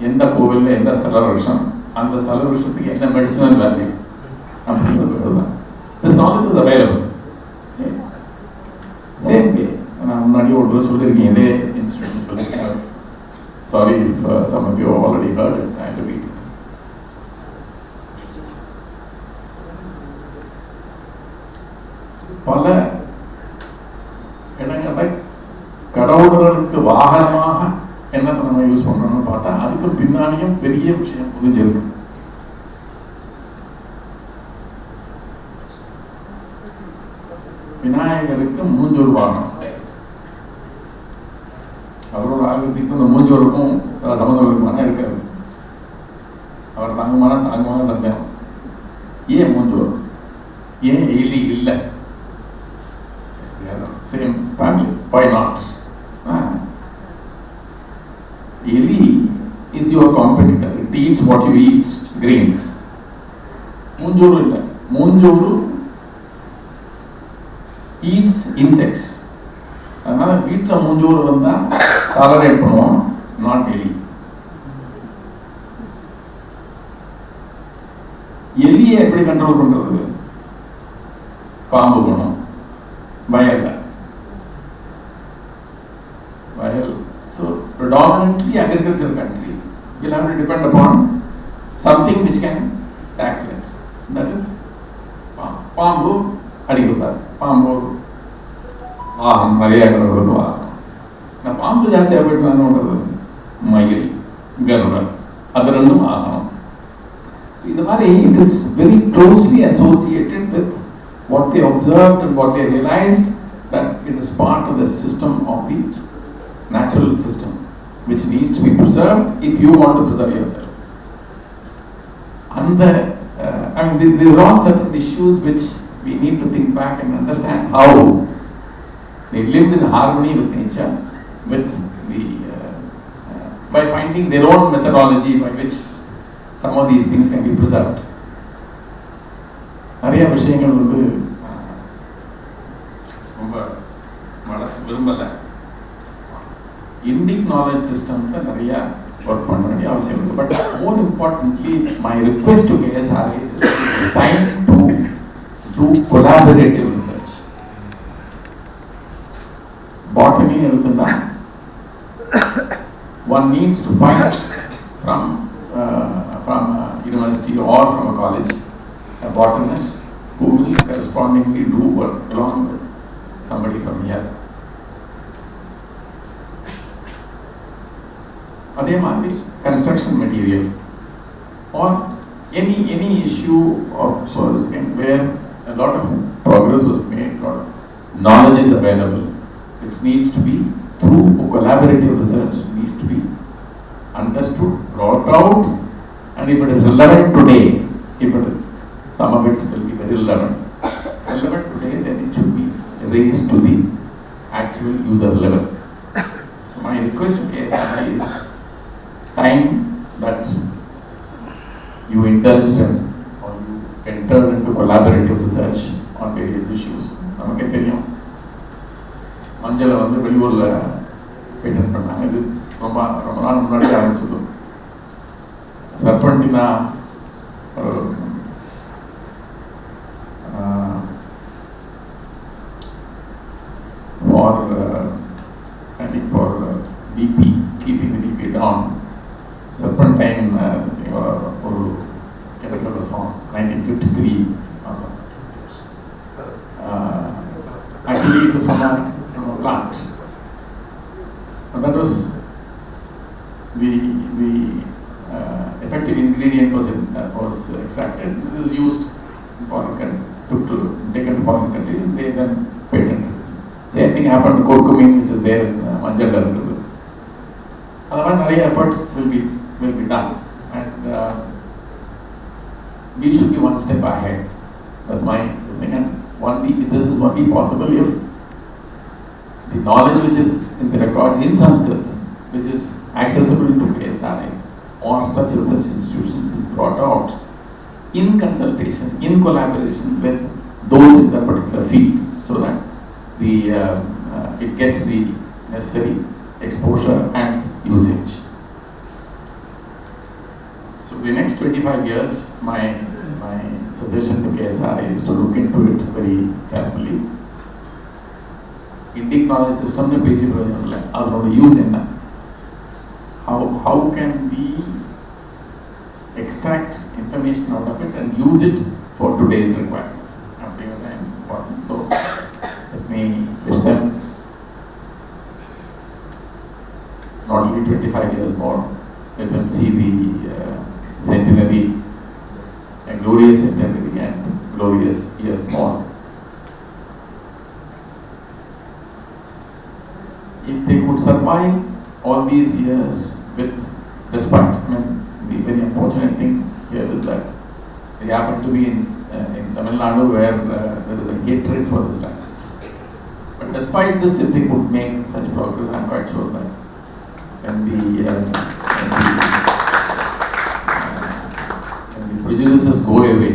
எந்த கோவிலில் எந்த ஸ்தல விருட்சம், அந்த ஸ்தல விருட்சத்துக்கு என்ன மெடிசினல் வேல்யூ அப்படிங்கிறது எழுதுதான். This knowledge is available. Same way, நான் முன்னாடி ஒரு தடவை சொல்லியிருக்கேன் இதே இன்ஸ்டியூஷன் சொல்லியிருக்கேன். Sorry if some of you have already heard it, I repeat it. பல இடங்களில் கடவுள்களுக்கு வாகனமாக என்னத்தை நம்ம யூஸ் பண்றோம்னு பார்த்தா அதுக்கு பின்னாடியும் பெரிய விஷயம் புரிஞ்சிருக்கு. விநாயகருக்கு மூஞ்சூர் வாகனம், அவரோட ஆகத்துக்கும் இந்த மூஞ்சூருக்கும் சம்மந்தம் இருக்குமான இருக்காது. அவர் தாங்கமான சந்தேகம். ஏன் மூஞ்சூர், ஏன் எலி இல்லை? Same family, why not? Eli is your competitor. It eats what you eat, grains. Munjuru illa. Munjuru eats insects. அதனால வீட்டில் மூஞ்சூர் வந்தா டாலரேட் பண்ணுவோம், நாட் எலி. எலியை எப்படி கண்ட்ரோல் பண்றது? பாம்பு பண்ணும், வயல்ல. So predominantly agricultural country will have to depend upon something which can tackle it. That is பாம்பு அடிக்கிறார். பாம்பு நிறைய வாகனம். நான் பாம்பு ஜாஸ்தியாக போயிட்டு பண்றது மயில், கருடன், அது ரெண்டும் ஆகணும். இந்த மாதிரி it is very closely associated with what they observed and what they realized, that it is part of the system of the natural system which needs to be preserved if you want to preserve yourself. And these are all certain issues which we need to think back and understand how they lived in harmony with nature, with the by finding their own methodology by which some of these things can be preserved. நிறைய விஷயங்கள் ரொம்ப விரும்பல. Indic knowledge systems நிறைய work பண்ண வேண்டிய அவசியம் இருக்கு. But more importantly my request to KSRA is time to do collaborative research. Botany எடுத்துட்டா one needs to find from a university or from a college a botanist who will correspondingly do work along with somebody from here. அதே மாதிரி construction material or any issue of this kind where a lot of progress was made, a lot of knowledge is available, which needs to be through collaborative research needs to be understood, brought out, and if it is relevant today, some of it will be very relevant today, then it should be raised to the actual user level. So my request to KSRA is time that you indulged in or you entered into collaborative research on various issues. நமக்கே தெரியும், மஞ்சளை வெளியூரில் pattern பண்ணாங்க. இது ரொம்ப நாள் முன்னாடி ஆரம்பிச்சது. சர்பண்டினா for BP, keeping the BP down. Serpentine ஒரு chemical was found 1953 almost. Actually it was from a plant. And that was effective ingredient was extracted. This is used in foreign countries, taken to foreign countries, and they then patented. Same thing happened to curcumin, which is there in Manjal. Otherwise, effort will be done, and we should be one step ahead. That's my thing, and this is only possible if the knowledge which is in the record in Sanskrit, which is accessible to KSRI or such research institutions, is brought out in consultation, in collaboration with those in that particular field, so that it gets the necessary exposure and usage. So the next 25 years, my suggestion to KSRI is to look into it very carefully. Indic knowledge system ne basic adanoda use enna. How can we extract information out of it and use it for today's requirements? I think that's very important. So let me wish them not only 25 years more, let them see the centenary, a glorious centenary and glorious years more. If they could survive all these years despite, the very unfortunate thing here is that they happen to be in Tamil Nadu, where there is a hatred for this language. But despite this, if they could make such progress, I am quite sure that when the prejudices go away,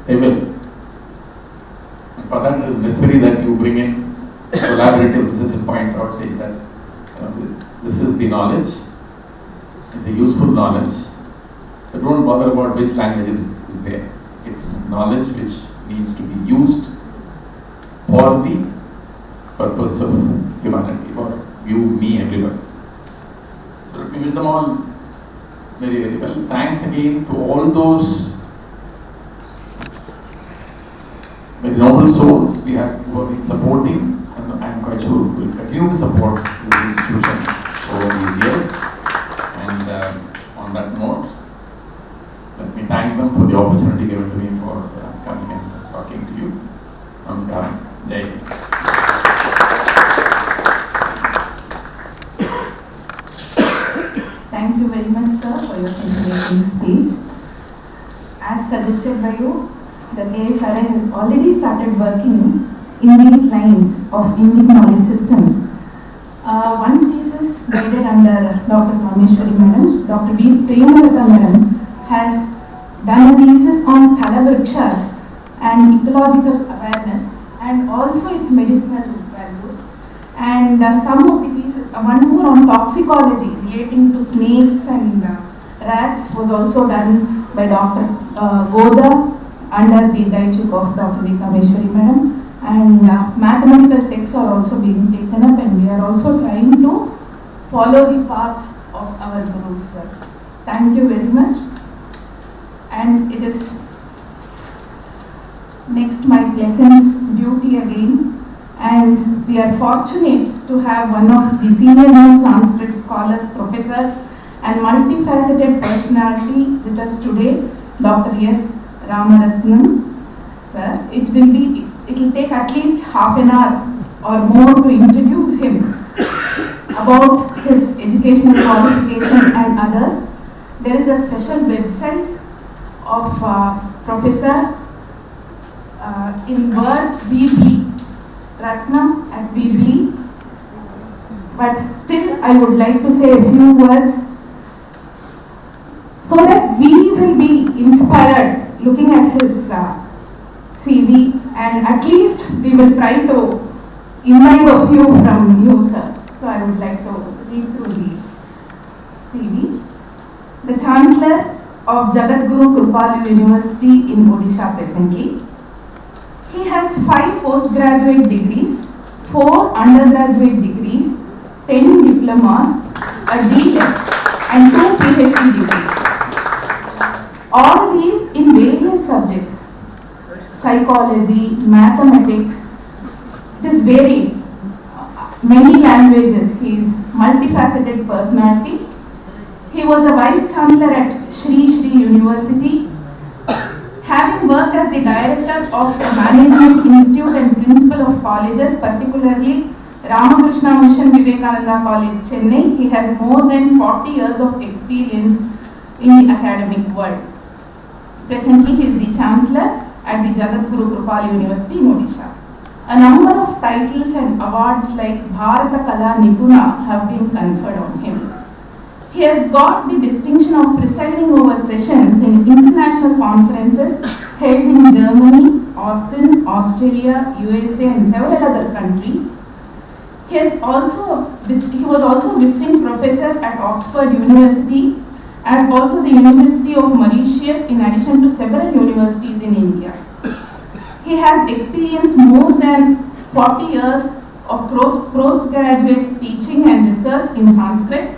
they will. And for that, it is necessary that you bring in collaborative research and point out, saying that this is the knowledge, it's a useful knowledge, but don't bother about which language it is there. It's knowledge which needs to be used for the purpose of humanity, for you, me, everybody. So let me wish them all very, very well. Thanks again to all those very noble souls who have been supporting, and I am quite sure will continue to support this institution over these years. And on that note, let me thank them for the opportunity given to me for coming and talking to you. Namaskaram. Jai Hind.
Thank you very much, sir, for your scintillating speech. As suggested by you, the KSRI has already started working in these lines of Indic knowledge systems. One thesis guided under Dr. Kameshwari Madam, Dr. V. Premalata Madam has done a thesis on Sthala Vrikshas and ecological awareness and also its medicinal values. And some of the thesis, one more on toxicology relating to snakes and rats was also done by Dr. Goda under the guidance of Dr. V. Kameshwari Madam. And mathematical texts are also being taken up, and we are also trying to follow the path of our gurus, sir. Thank you very much. And it is next my pleasant duty again, and we are fortunate to have one of the senior most Sanskrit scholars, professors and multifaceted personality with us today, Dr. S. RAMARATNAM. Sir, it will take at least half an hour or more to introduce him about his educational qualification and others. There is a special website of Professor in word Weebly, Ratnam at Weebly. But still I would like to say a few words so that we will be inspired looking at his CV, and at least we will try to imbibe a few from you, sir. So I would like to read through the CV. The Chancellor of Jagadguru Kripalu University in Odisha presently. He has 5 postgraduate degrees, 4 undergraduate degrees, 10 diplomas, a D.Litt and 2 PhD degrees. All these in various subjects. Psychology, mathematics, it is varied. Many languages, he is multifaceted personality He was a Vice Chancellor at Sri Sri University, having worked as the Director of the Management Institute and Principal of Colleges, particularly Ramakrishna Mission Vivekananda College, Chennai. He has more than 40 years of experience in the academic world. Presently, he is the Chancellor at the Jagadguru Kripalu University in Odisha. A number of titles and awards like Bharata Kala Nipuna have been conferred on him. He has got the distinction of presiding over sessions in international conferences held in Germany, Austin, Australia, USA and several other countries. He was also a visiting professor at Oxford University, as also the University of Mauritius, in addition to several universities in India. He has experienced more than 40 years of postgraduate teaching and research in Sanskrit.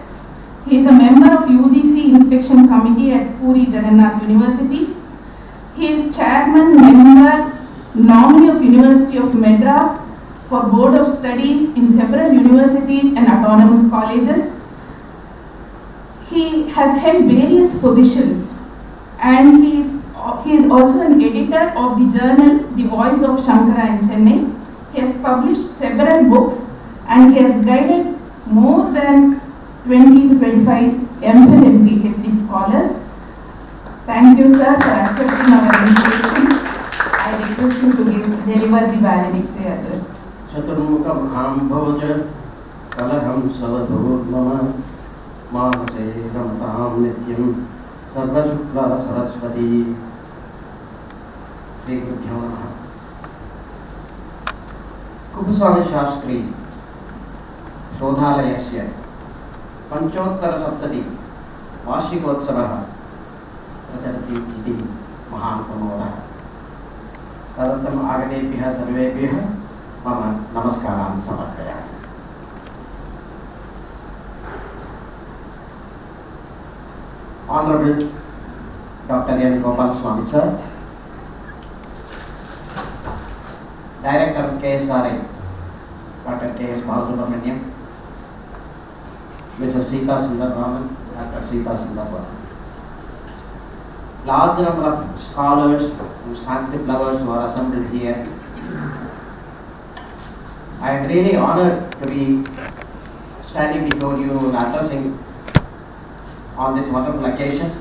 He is a member of UGC Inspection Committee at Puri Jagannath University. He is chairman, member, nominee of University of Madras for Board of Studies in several universities and autonomous colleges. He has held various positions, and he is also an editor of the journal The Voice of Shankara in Chennai. He has published several books and he has guided more than 20 to 25 MPhil and PhD scholars. Thank you, sir, for accepting our invitation. I request you to deliver the valedictory address.
Chaturmukha Bhambhoja Kalaham Savadhur Mama Manase Ramatam Nityam Sarvashukla Saraswati Kuppuswami Sastri Shodhalayasya Panchottara Saptati Vashikotsavah Pracharati Iti Mahan Pramoda Tadatam Agadebhya Sarvebhya Mama Namaskaram Samarpayami. Honorable Dr. Gopalaswami Sir, Director of KSRA, Dr. K.S. Balasubramaniam, Mrs. Sita Sundararaman, Dr. Sita Sundararaman. Large number of scholars and Sanskrit lovers who are assembled here. I am really honored to be standing before you and addressing on this wonderful occasion.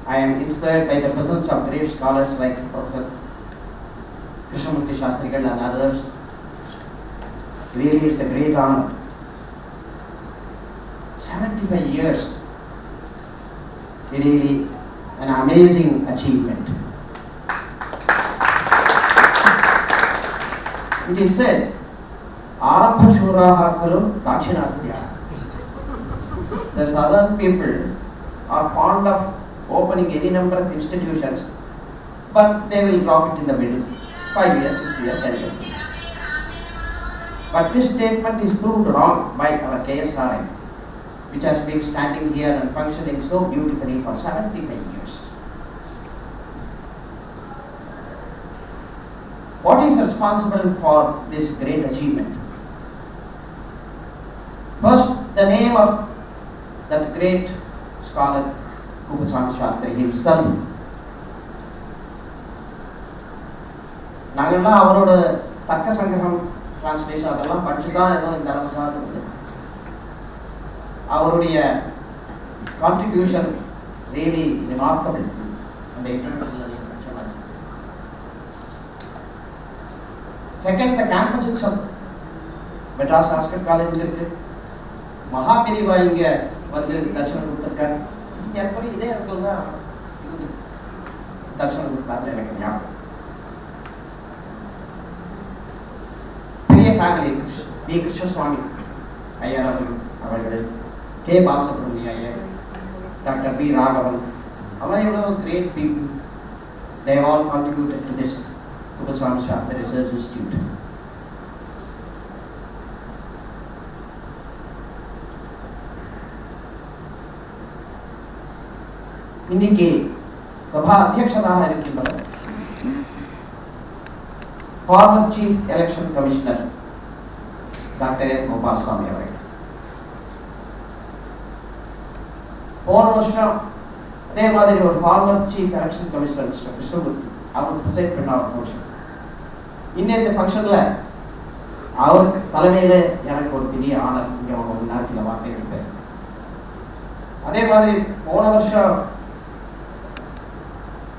I am inspired by the presence of great scholars like Professor Krishnaswami Sastri and others. Really, it's a great honor. 75 years, really an amazing achievement. It is said, Arambha Shuraha Kalu Dakshinatya. The southern people are fond of opening any number of institutions, but they will drop it in the middle, 5 years, 6 years, 10 years. But this statement is proved wrong by our KSRA, which has been standing here and functioning so beautifully for 75 years. What is responsible for this great achievement? First, the name of that great scholar, Kuppuswami Sastri himself. நாங்கள்லாம் அவரோட தர்க்க சங்கிரகம் translation அதெல்லாம் படிச்சு தான் ஏதோ இந்த அளவுக்கு தான் இருக்குது. அவருடைய கான்ட்ரிபியூஷன் ரியலி ரிமார்க்கபிள். அந்த international second, the campus of Madras Sanskrit college இருக்கு. மகாபெரிவா இங்கே வந்து தர்ஷனம் கொடுத்துருக்காரு. எப்படி இதே இடத்துல தான் தர்ஷனம் கொடுத்தாருன்னு எனக்கு ஞாபகம். பெரிய ஃபேமிலி, வி கிருஷ்ணஸ்வாமி ஐயர் அவர்கள், K Balasubramania Iyer, doctor P Raghavan, அவர் எவ்வளோ great people. they have all contributed to this Kuppuswami Sastri Research Institute. இன்னைக்கு சபா அத்தியட்சராக இருக்கின்றவர் former chief election commissioner doctor Gopalaswami அவர்கள். போன வருஷம் அதே மாதிரி ஒரு former chief election commissioner mister Krishnamurthy அவர் ப்ரிசைட் பண்ண ஒரு ஃபங்க்ஷன். இன்னைக்கு ஃபங்க்ஷனில் அவர் தலைமையில் எனக்கு ஒரு பெரிய ஆனர் இங்கே முன்னாடி சில வார்த்தைகள் பேசுகிறேன். அதே மாதிரி போன வருஷம்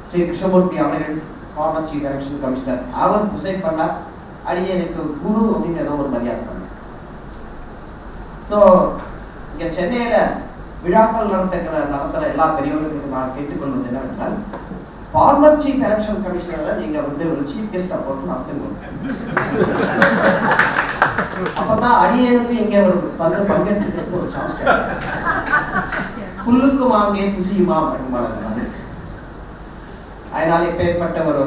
ஸ்ரீ கிருஷ்ணமூர்த்தி அவர்கள் ஃபார்மர் சீஃப் எலெக்ஷன் கமிஷனர் அவர் ப்ரிசைட் பண்ணார். அடியே எனக்கு குரு அப்படின்னு ஏதோ ஒரு மரியாதை பண்ணார். ஸோ இங்கே சென்னையில் விழாக்கள் நடத்துகிற எல்லா பெரியவர்களுக்கும் நான் கேட்டுக்கொள்வது என்னவென்றால், ஃபார்மர் சீஃப் எலெக்ஷன் கமிஷனரை நீங்கள் ஒரு சீஃப் கெஸ்டாக போட்டு நடத்துங்க. அப்பதான் அடியேனுக்கு இங்கே ஒரு பங்கெடுத்துக்கிறதுக்கு ஒரு சான்ஸ் கிடைக்கும். புல்லுக்கு வாங்கே குசியுமா அப்படின்பாங்க. அதனால இப்பேற்பட்ட ஒரு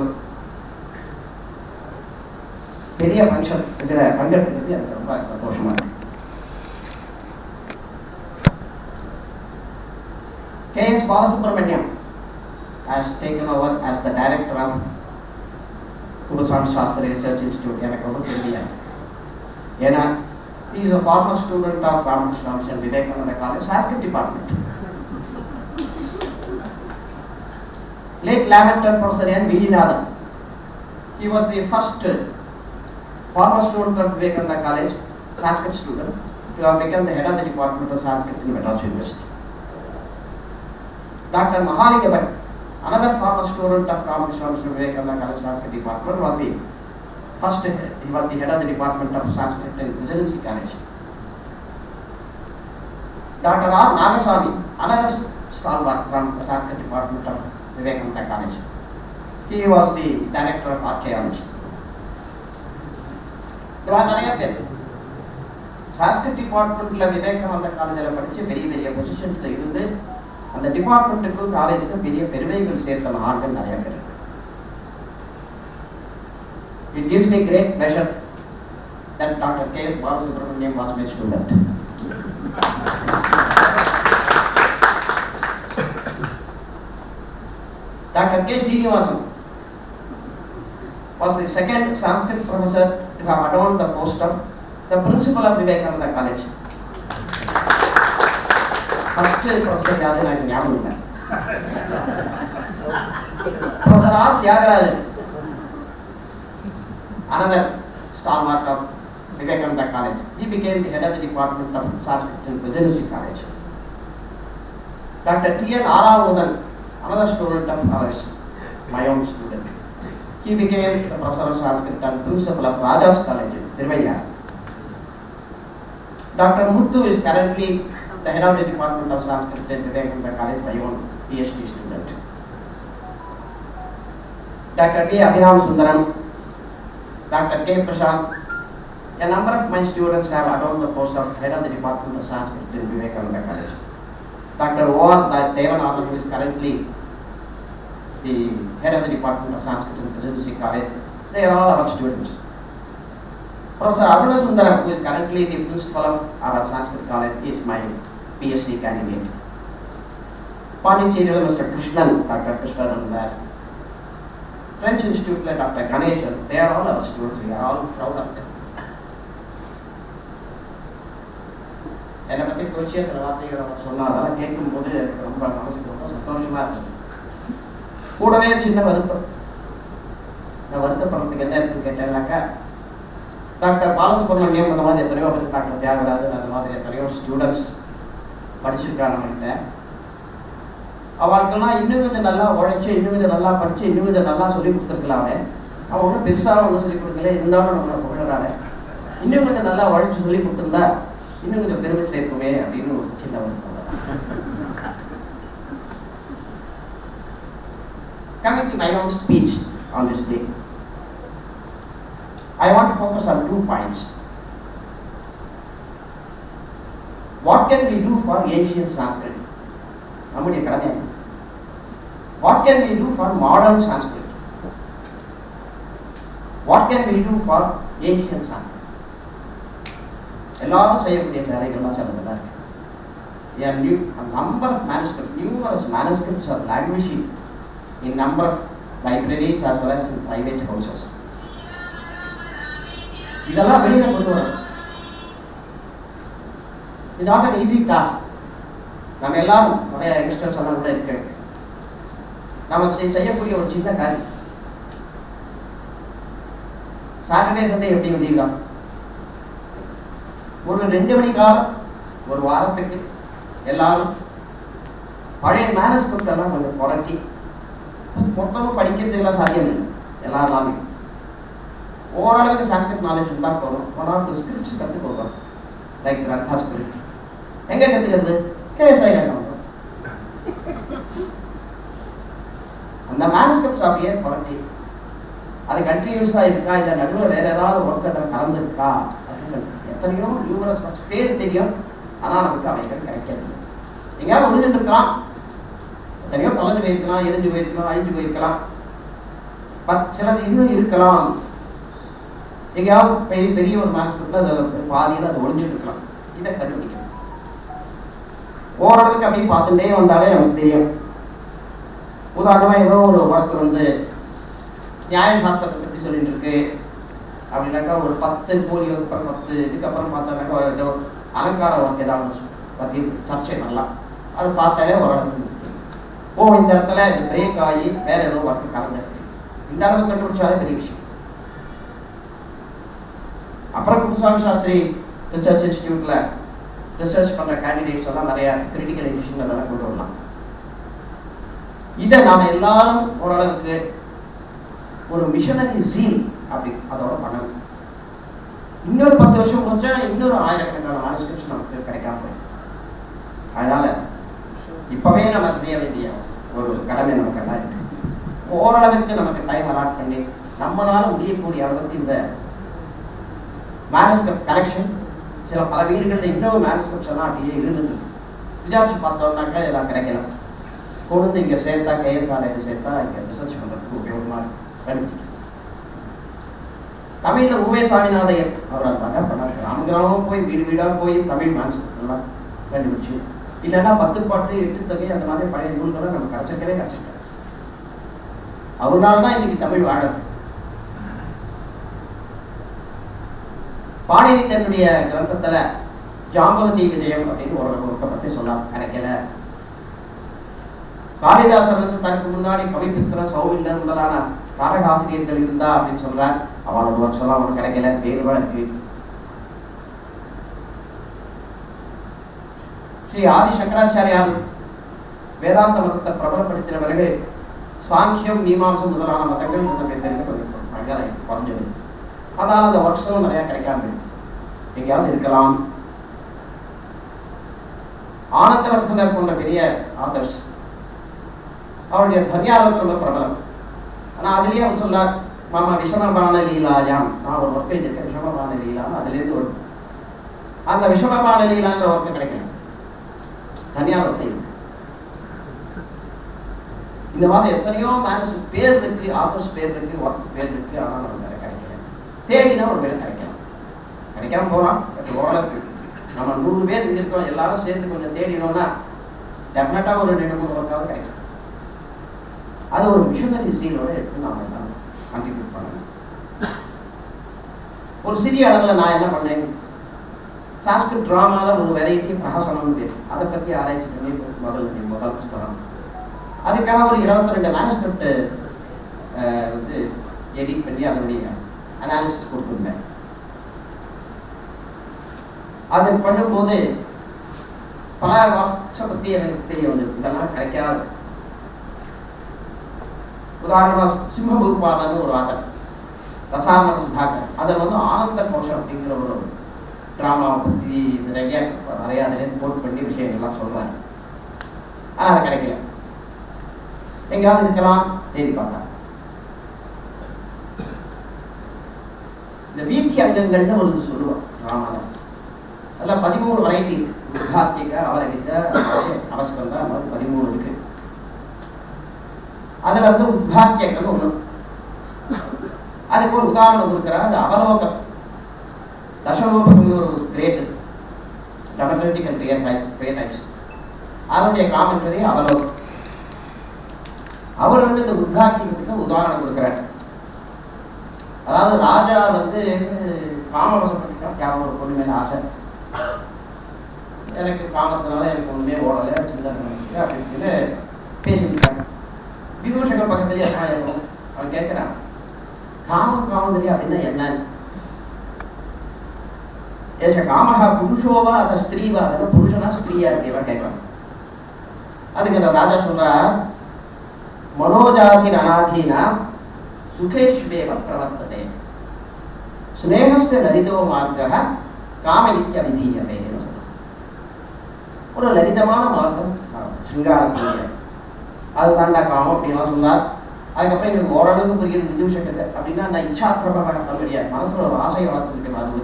பெரிய ஃபங்க்ஷன் இதில் பங்கெடுத்துக்கிறது எனக்கு ரொம்ப சந்தோஷமா இருக்கு. K.S. Balasubramaniam has taken over as the director of Kuppuswami Sastri Research Institute. எனக்கு ரொம்ப பெருமையா ஏன்னா he is a former student of Ramakrishnaswami and Vivekananda College, Sanskrit department. Late lamented Professor N. Vivekananda. He was the first former student of Vivekananda College, Sanskrit student, to have become the head of the department of Sanskrit in Madras University. Dr. Mahalingam, another former student of Ramakrishnaswami and Vivekananda College, Sanskrit department, was the first. He was the head of the department of Sanskrit in Presidency College. Dr. R. Nagaswami, another stalwart from the Sanskrit department of Vivekananda College. He was the director of archaeology. There were நிறைய பேர் Sanskrit departmentல Vivekananda Collegeல படிச்சு பெரிய பொசிஷன்ஸ்ல இருந்து அந்த டிபார்ட்மெண்ட்டுக்கும் காலேஜுக்கும் பெரிய பெருமைகள் சேர்த்த ஆட்கள் நிறைய பேர். It gives me great pleasure that Dr. K.S. Balasubramaniam was my student. Dr. K. Srinivasan was the second Sanskrit professor to have adorned the post of the principal of Vivekananda College. First professor யாரு எனக்கு ஞாபகம் இல்லை. Professor R. Tyagarajan, another stalwart of Vivekananda College. He became the head of the department of Sanskrit in Presidency College. Dr. T. N. Aramudan, another student of ours, my own student. He became the professor of Sanskrit and principal of Rajas College in Tiruvallur. Dr. Muthu is currently the head of the department of Sanskrit in Vivekananda College, my own PhD student. Dr. V. Abhinam Sundaram, Dr. K. Prashant, a number of my students have adorned the post of head of the department of Sanskrit in Vivekananda College. Dr. O.R. Devanathan, who is currently the head of the department of Sanskrit in Presidency College, they are all our students. Professor Aruna Sundaram, who is currently the principal of our Sanskrit college, is my PhD candidate. Pondicherry, Mr. Krishnan, Dr. Krishnan, French Institute, Dr. Ganeshan, they are all our students. We are all proud of them. என்னை பற்றி குறிச்சியாக சில வார்த்தைகள் சொன்னால் அதெல்லாம் கேட்கும்போது எனக்கு ரொம்ப மனசுக்கு ரொம்ப சந்தோஷமாக இருக்குது. கூடவே சின்ன வருத்தம். நான் வருத்தப்படுறதுக்கு என்ன இருக்குன்னு கேட்டேன்னாக்கா, டாக்டர் பாலசுப்ரமணியம் அந்த மாதிரி எத்தனையோ பேர், டாக்டர் தியாகராஜன் அந்த மாதிரி எத்தனையோ ஸ்டூடெண்ட்ஸ் படிச்சிருக்காங்க நம்மகிட்ட. அவளுக்கெல்லாம் இன்னும் கொஞ்சம் நல்லா உழைச்சி, இன்னும் கொஞ்சம் நல்லா படித்து, இன்னும் கொஞ்சம் நல்லா சொல்லி கொடுத்துருக்கலாமே. அவன் ஒன்றும் பெருசாக ஒன்றும் சொல்லிக் கொடுக்கல, இருந்தாலும் நம்மளை புகழறாங்க. இன்னும் கொஞ்சம் நல்லா உழைச்சி சொல்லி கொடுத்துருந்தா இன்னும் கொஞ்சம் பெருமை சேர்க்குமே அப்படின்னு ஒரு சின்ன வருத்தம். Coming to my own speech on this day, I want to focus on 2 points. What can we do for ancient Sanskrit? நம்முடைய கடமை. What can we do for modern Sanskrit? What can we do for ancient Sanskrit? எல்லாரும் செய்யக்கூடிய வேலைகள்லாம் சிலதுலாம் இருக்கு. A number of manuscripts, numerous manuscripts are languishing in number of libraries as well as in private houses. இதெல்லாம் வெளியில கொண்டு வரணும். It's not an easy task. நம்ம எல்லாரும் நிறைய யங்ஸ்டர்ஸ் எல்லாம் கூட இருக்கு. நம்ம செய்யக்கூடிய ஒரு சின்ன காரியம், சாட்டர்டே சண்டே எப்படி விடலாம், ஒரு 2 மணி காலம் ஒரு வாரத்துக்கு எல்லாரும் பழைய மேனஸ்கிரிப்ட் எல்லாம் கொஞ்சம் புரட்டி, மொத்தமும் படிக்கிறதுக்கெல்லாம் சாத்தியம் இல்லை எல்லாருமே, ஓரளவுக்கு சான்ஸ்கிரிட் நாலேஜ் இருந்தால் போதும். 1 or 2 ஸ்கிரிப்ட்ஸ் கற்றுக்கோங்க. லைக் கிரந்தா ஸ்கிரிப்ட் எங்கே கற்றுக்கிறது? KSI அந்த மேனஸ்கிரிப்ட்ஸ் அப்படியே புரட்டி அது கண்டினியூஸாக இருக்கா, இல்லை நடுவில் வேறு ஏதாவது ஒர்க்கத்தில் கலந்துருக்கா அப்படின்னு எத்தனையோ நியூமரஸ் பேர் தெரியும். ஆனால் நமக்கு அவைகள் கிடைக்கிறது. எங்கேயாவது ஒழிஞ்சுட்டு இருக்கலாம், எத்தனையோ தொலைஞ்சு போயிருக்கலாம், எரிஞ்சு போயிருக்கலாம், அழிஞ்சு போயிருக்கலாம், சிலது இன்னும் இருக்கலாம். எங்கேயாவது பெரிய ஒரு மேனஸ்கிரிப்டில் அது பாதியில் அது ஒழிஞ்சுட்டு இருக்கலாம். இதை கண்டுபிடிக்கணும். ஓரளவுக்கு அப்படி பார்த்துட்டே வந்தாலே நமக்கு தெரியும். உதாரணமாக ஏதோ ஒரு ஒர்க் வந்து நியாயசாஸ்திரத்தை பற்றி சொல்லிட்டு இருக்கு அப்படின்னாக்கா, ஒரு 10 போலியோ அப்புறம் 10 இதுக்கப்புறம் பார்த்தாக்கா ஒரு ஏதோ அலங்கார ஒர்க் ஏதாவது பற்றி சர்ச்சை பண்ணலாம். அது பார்த்தாலே ஓரளவுக்கு இந்த இடத்துல பிரேக் ஆகி வேற ஏதோ ஒர்க் கலந்துருக்கு. இந்த அளவுக்கு கண்டுபிடிச்சாலே பெரிய விஷயம். அப்புறம் குப்புசாமி சாஸ்திரி ரிசர்ச் இன்ஸ்டிடியூட்ல ரிசர்ச் பண்ணுற கேண்டிடேட்ஸ் எல்லாம் நிறைய கிரிட்டிக்கல் எடிஷன் அதெல்லாம் கொண்டு வரலாம். இதை நாம் எல்லாரும் ஓரளவுக்கு ஒரு மிஷனரி ஜீல் அப்படி அதோட பண்ணணும். இன்னொரு 10 வருஷம் முடிஞ்சா இன்னொரு 1000கணக்கான மேனுஸ்கிரிப்ட்ஸ் நமக்கு கிடைக்காம போயிடும். அதனால இப்பவே நம்ம செய்ய வேண்டிய ஒரு கடமை நமக்கு எல்லாம் இருக்கு. ஓரளவுக்கு நமக்கு டைம் அலாட் பண்ணி நம்மளால முடியக்கூடிய அளவுக்கு இந்த மேனுஸ்கிரிப்ட் கலெக்ஷன், சில பல வீடுகளில் இன்னும் மேனுஸ்கிரிப்ட்ஸ் எல்லாம் அப்படியே இருந்தது. விசாரிச்சு பார்த்தோம்னாக்கா எதாவது கிடைக்கலாம். கொண்டு இங்கே சேர்த்தா KSR சேர்த்தா இங்கே ரிசர்ச் பண்ணுறதுக்கு உபயோகமாக இருக்கு. தமிழில் உவே சாமிநாதையர் அவர் அந்த மாதிரி பண்ணார். கிராமம் போய் வீடு வீடாக போய் தமிழ் மேனுஸ்கிரிப்ட்லாம் கண்டுபிடிச்சு, இல்லைன்னா 10 பாட்டு 8 தொகை அந்த மாதிரி பழைய நூல்களை நம்ம கிடைச்சிருக்காரு. அவரால் தான் இன்னைக்கு தமிழ் வாழறது. பாணினி தன்னுடைய கிரந்தத்துல ஜாம்பவதி விஜயம் அப்படின்னு ஒரு ஒர்க்கை பற்றி சொன்னார், கிடைக்கல. காளிதாசர் வந்து தனக்கு முன்னாடி கவிபித்திர சௌமில்லர் முதலான நாடகாசிரியர்கள் இருந்தா அப்படின்னு சொல்றார். அவனோட ஒர்க்ஸ் எல்லாம் அவனுக்கு கிடைக்கல, பேருதான் இருக்கு. ஸ்ரீ ஆதி சங்கராச்சாரியார் வேதாந்த மதத்தை பிரபலப்படுத்தின பிறகு சாங்கியம் மீமாம்சம் முதலான மதங்கள் குறைஞ்சது. அதனால் அந்த ஒர்க்ஸும் நிறையா கிடைக்காம இருக்கு. எங்கேயாவது இருக்கலாம். ஆனந்தவர்த்தனர் போன்ற பெரிய ஆதர்ஸ் அவருடைய தனியாளர் ரொம்ப பிரபலம். ஆனால் அதுலேயே அவர் சொன்னார், மாமா விஷமபான லீலாயாம், நான் ஒரு ஒர்க் எழுதியிருக்கேன் விஷமபான லீலான்னு, அதுலேருந்து ஒரு அந்த விஷமபான லீலாங்கிற ஒர்க்கு கிடைக்கல, தனியார் ஒர்க் இருக்கு. இந்த மாதிரி எத்தனையோ மேனஸ் பேர் இருக்கு, ஆதர்ஸ் பேர் இருக்கு, ஒர்க் பேர் இருக்கு. ஆனால் நம்ம வேலை கிடைக்கல. தேடினா ஒரு வேலை கிடைக்காம போகலாம். பட் ஓரளவுக்கு நம்ம 100 பேர் இருக்கோம், எல்லாரும் சேர்ந்து கொஞ்சம் தேடினோம்னா டெஃபினட்டாக ஒரு 2-3 ஒர்க்காவது கிடைக்கும். அது ஒரு மிஷனரி சீலோட எடுத்து நாம் எல்லாம் கான்ட்ரிபியூட் பண்ணணும். ஒரு சிறிய அளவில் நான் என்ன பண்ணேன், சான்ஸ்கிரிட் ட்ராமாவில் ஒரு வெரைட்டி பிரஹசனம்னு பேர், அதை பற்றி ஆராய்ச்சி பண்ணி முதல் புஸ்தகம். அதுக்காக ஒரு 22 மேனுஸ்கிரிப்ட் வந்து எடிட் பண்ணி அதனுடைய அனாலிசிஸ் கொடுத்துருந்தேன். அது பண்ணும்போது பல வருஷத்தை பற்றி எனக்கு தெரிய வந்தது, இதெல்லாம் கிடைக்காது. உதாரணமாக சிம்மபூபாலன்னு ஒரு ஆதர், ரசாயன சுதாகர், அதில் வந்து ஆனந்த கோஷம் அப்படிங்கிற ஒரு ட்ராமாவை பற்றி நிறைய அதுலேருந்து கோட் பண்ணி விஷயங்கள்லாம் சொல்கிறாங்க. ஆனால் அது கிடைக்கல. எங்கேயாவது இருக்கலாம், தேடி பார்த்தா. இந்த வீத்தி அங்கங்கள்னு ஒரு சொல்லுவோம் ராமாயணம். அதில் 13 வெரைட்டி இருக்கு. உத்காத்திக, அவரகித, அவஸ்கந்தா, 13 இருக்கு. அதில் வந்து உத்காத்தியக்கன்னு ஒன்று. அதுக்கு ஒரு உதாரணம் கொடுக்குறா. அது அவலோகம், தசலோகம்னு ஒரு கிரேட் டெமக்ராட்டிக்கல் டைப்ஸ். அதனுடைய காமெண்ட்ரி அவலோகம். அவர் வந்து இந்த உத்காத்தியத்துக்கு உதாரணம் கொடுக்குறாரு. அதாவது ராஜா வந்து காமவசப்பட்டான், யாரும் ஒரு பொண்ணு மேலே ஆசை. எனக்கு காமத்தினால எனக்கு ஒன்றுமே ஓடலை சின்ன அப்படின்னு பேசிவிட்டாங்க. விதூஷகர் பக்கத்துலேயே அதான் இருக்கும். அவன் கேட்குறான், காமகாமதலி அப்படின்னா என்னன்னு. ஏஷ காமஹா புருஷோவா அதை ஸ்திரீவா, அதெல்லாம் புருஷனா ஸ்திரீயா இருக்கேவா கேட்கலாம். அதுக்கு அந்த ராஜா சொல்றார், மனோஜாதி அநாதீனா சுகேஷ்வேவ பிரவர்த்ததே ஸ்நேகஸ்ய லலிதோ மார்க்கः காமயித்ய விதீயதேன்னு சொல்றார். ஒரு லலிதமான மார்க்கம் சிங்காரக்கூடிய அது தாண்டா காமம் அப்படின்லாம் சொன்னார். அதுக்கப்புறம் எனக்கு ஓரளவுக்கு புரியுது விதூஷகத்தை அப்படின்னா நான் இச்சா பிரபகம் பண்ண முடியாது, மனசுல ஒரு ஆசையை வளர்த்துருக்கேன். அது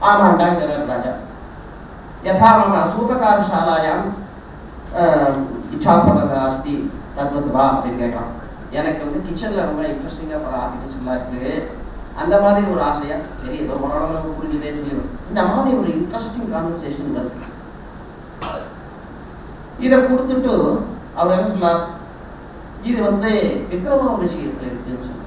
ஆமாண்டாங்கிறார் ராஜா. யதா மம சூபகாரசாலாயாம் இச்சா பிரபகம் அஸ்தி தத்வத் வா அப்படின்னு கேட்கலாம். எனக்கு வந்து கிச்சனில் ரொம்ப இன்ட்ரெஸ்டிங்காக பல ஆர்டிகல்ஸ் எல்லாம் இருக்குது, அந்த மாதிரி ஒரு ஆசையா. சரி ஏதோ ஓரளவு புரிஞ்சுதே சொல்லிடுவோம். இந்த மாதிரி ஒரு இன்ட்ரெஸ்டிங் கான்வர்சேஷன் வருது. இதை கொடுத்துட்டு அவர் என்ன சொன்னார், இது வந்து விக்ரம விஷயத்தில் இருக்குன்னு சொன்னார்.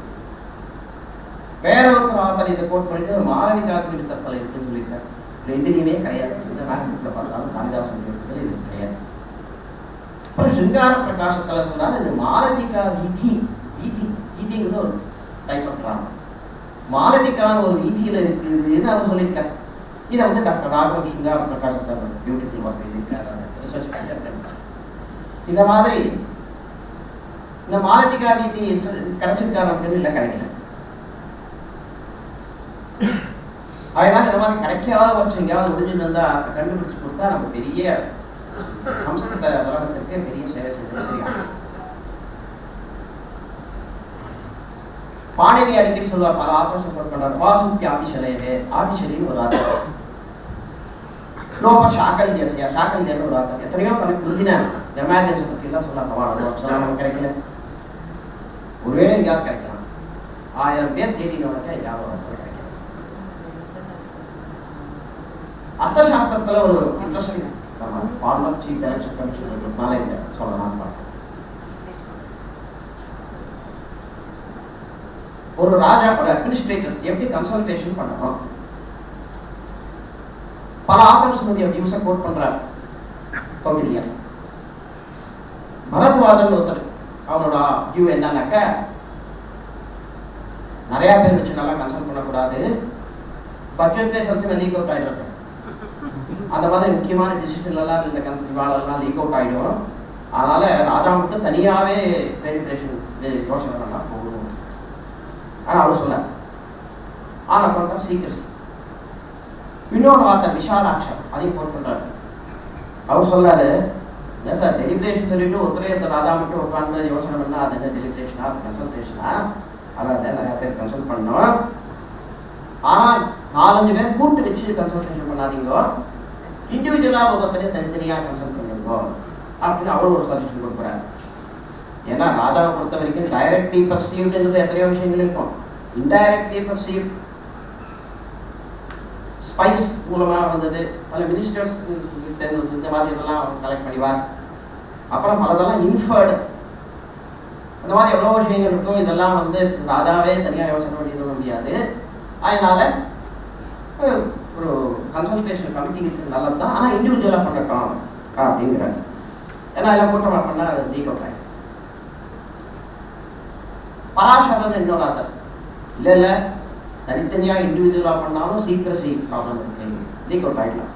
வேற ஒருத்தர் ஆத்தர் இதை கோட் பண்ணிட்டு மாளவிகாக்கு வித்தப்பல் இருக்குன்னு சொல்லியிருக்காரு. ரெண்டுலையுமே கிடையாது. இந்த மேட்ரிக்ஸில் பார்த்தாலும் காளிதாசன் இது கிடையாது. அப்புறம் சிங்கார பிரகாசத்தில் சொன்னார், இது மாலதிகா வீதி. வீதிங்கிறது ஒரு டைப் பண்ணுறாங்க. மாலதிகான்னு ஒரு வீதியில் இருக்குதுன்னு அவர் சொல்லியிருக்கார். இதை வந்து டாக்டர் ராகவன் சிங்கார பிரகாசத்தை பியூட்டிஃபுல் ஒர்க் எழுதியிருக்காரு, ரிசர்ச் பண்ணியிருக்காரு. இந்த மாதிரி இந்த மாலதிகா வீதி கிடைச்சிருக்காரு அப்படின்னு இல்லை, கிடைக்கல. அதனால இந்த மாதிரி கிடைக்காதவற்றை எங்கேயாவது முடிஞ்சுட்டு இருந்தால் கண்டுபிடிச்சு கொடுத்தா நம்ம பெரிய சம்ஸ்கிருத உலகத்திற்கு பெரிய சேவை செஞ்சிருக்காங்க. பாணினி அடிக்கடி சொல்லுவார், பல ஆத்தர் சப்போர்ட் பண்றாரு. வாசுப்பி ஆபிஷலேவே, ஆபிஷலின்னு ஒரு ஆத்தர். லோப சாக்கல்யசியா, சாக்கல்யன்னு ஒரு ஆத்தர். எத்தனையோ தனக்கு முந்தின எமர்ஜென்சி பற்றி எல்லாம் சொன்னார். நமக்கு கிடைக்கல. ஒருவேளை எங்கேயாவது கிடைக்கலாம். 1000 பேர் தேடினவனுக்கு எங்கேயாவது கிடைக்கலாம். அர்த்தசாஸ்திரத்துல ஒரு இன்ட்ரெஸ்டிங் ஃபார்மர் சீஃப் எலெக்ஷன் கமிஷனர்னால இந்த சொல்லலாம். ஒரு ராஜா ஒரு அட்மினிஸ்ட்ரேட்டர் எப்படி கன்சல்டேஷன் பண்ணணும், பல ஆத்தர்ஸனுடைய வியூஸை கோட் பண்றார் கௌடில்யர். பரத்வாஜன் ஒருத்தர், அவனோட வியூ என்னன்னாக்க, நிறைய பேர் வச்சு நல்லா கன்சல்ட் பண்ணக்கூடாது, பட்ஜெட்டே சல்சில லீக் அவுட் ஆகிடும். அந்த மாதிரி முக்கியமான டிசிஷன்லாம் இந்த கன்சல்ட் வாழலாம் லீக் அவுட் ஆகிடும். அதனால ராஜா மட்டும் தனியாகவே டெலிபரேஷன் யோசனை பண்ணலாம் போகணும். ஆனால் அவர் சொன்னார், ஆன் அக்கௌண்ட் ஆஃப் சீக்ரெட்ஸ். இன்னொரு ஆத்தர் விஷாலாட்சம் அதையும் கோட் பண்ணுறாரு. அவர் சொன்னார், இல்லை சார் டெலிபரேஷன் சொல்லிட்டு ஒருத்தரையத்த ராஜா மட்டும் உட்காந்து யோசனை பண்ணால் அது என்ன டெலிபரேஷனா, அது கன்சல்டேஷனா? அதனால் நிறையா பேர் கன்சல்ட் பண்ணோம். ஆனால் 4-5 பேர் கூட்டு வச்சு கன்சல்டேஷன் பண்ணாதீங்க, இண்டிவிஜுவலாக ஒவ்வொருத்தரையும் தனித்தனியாக கன்சல்ட் பண்ணுங்க அப்படின்னு அவர் ஒரு சஜஷன் கொடுக்குறாரு. ஏன்னா ராஜாவை பொறுத்த வரைக்கும் டைரக்ட்லி பர்சீவ்டுன்றது எத்தனையோ விஷயங்கள் இருக்கும். இன்டைரக்ட்லி பர்சீவ் ஸ்பைஸ் மூலமாக வந்தது, பல மினிஸ்டர்ஸ் இந்த மாதிரி இதெல்லாம் கலெக்ட் பண்ணிவார். அப்புறம் பலதெல்லாம் இன்ஃபர்டு, அந்த மாதிரி எவ்வளோ விஷயங்கள் இருக்கும். இதெல்லாம் வந்து ராஜாவே தனியாக யோசனை பண்ணி சொல்ல முடியாது. அதனால ஒரு கன்சல்டேஷன் கமிட்டி இருக்குது, நல்லது தான். ஆனால் இண்டிவிஜுவலாக பண்ணட்டும் அப்படிங்கிறாங்க. ஏன்னா எல்லாம் கூட்டமாக பண்ணால் அது லீக் அவுட் ஆகிடும். பராசரன் இன்னொரு ஆத்தர், இல்லை தனித்தனியாக இண்டிவிஜுவலாக பண்ணாலும் சீக்கிரசி ப்ராப்ளம் இருக்கு, லீக் அவுட் ஆகிடலாம்.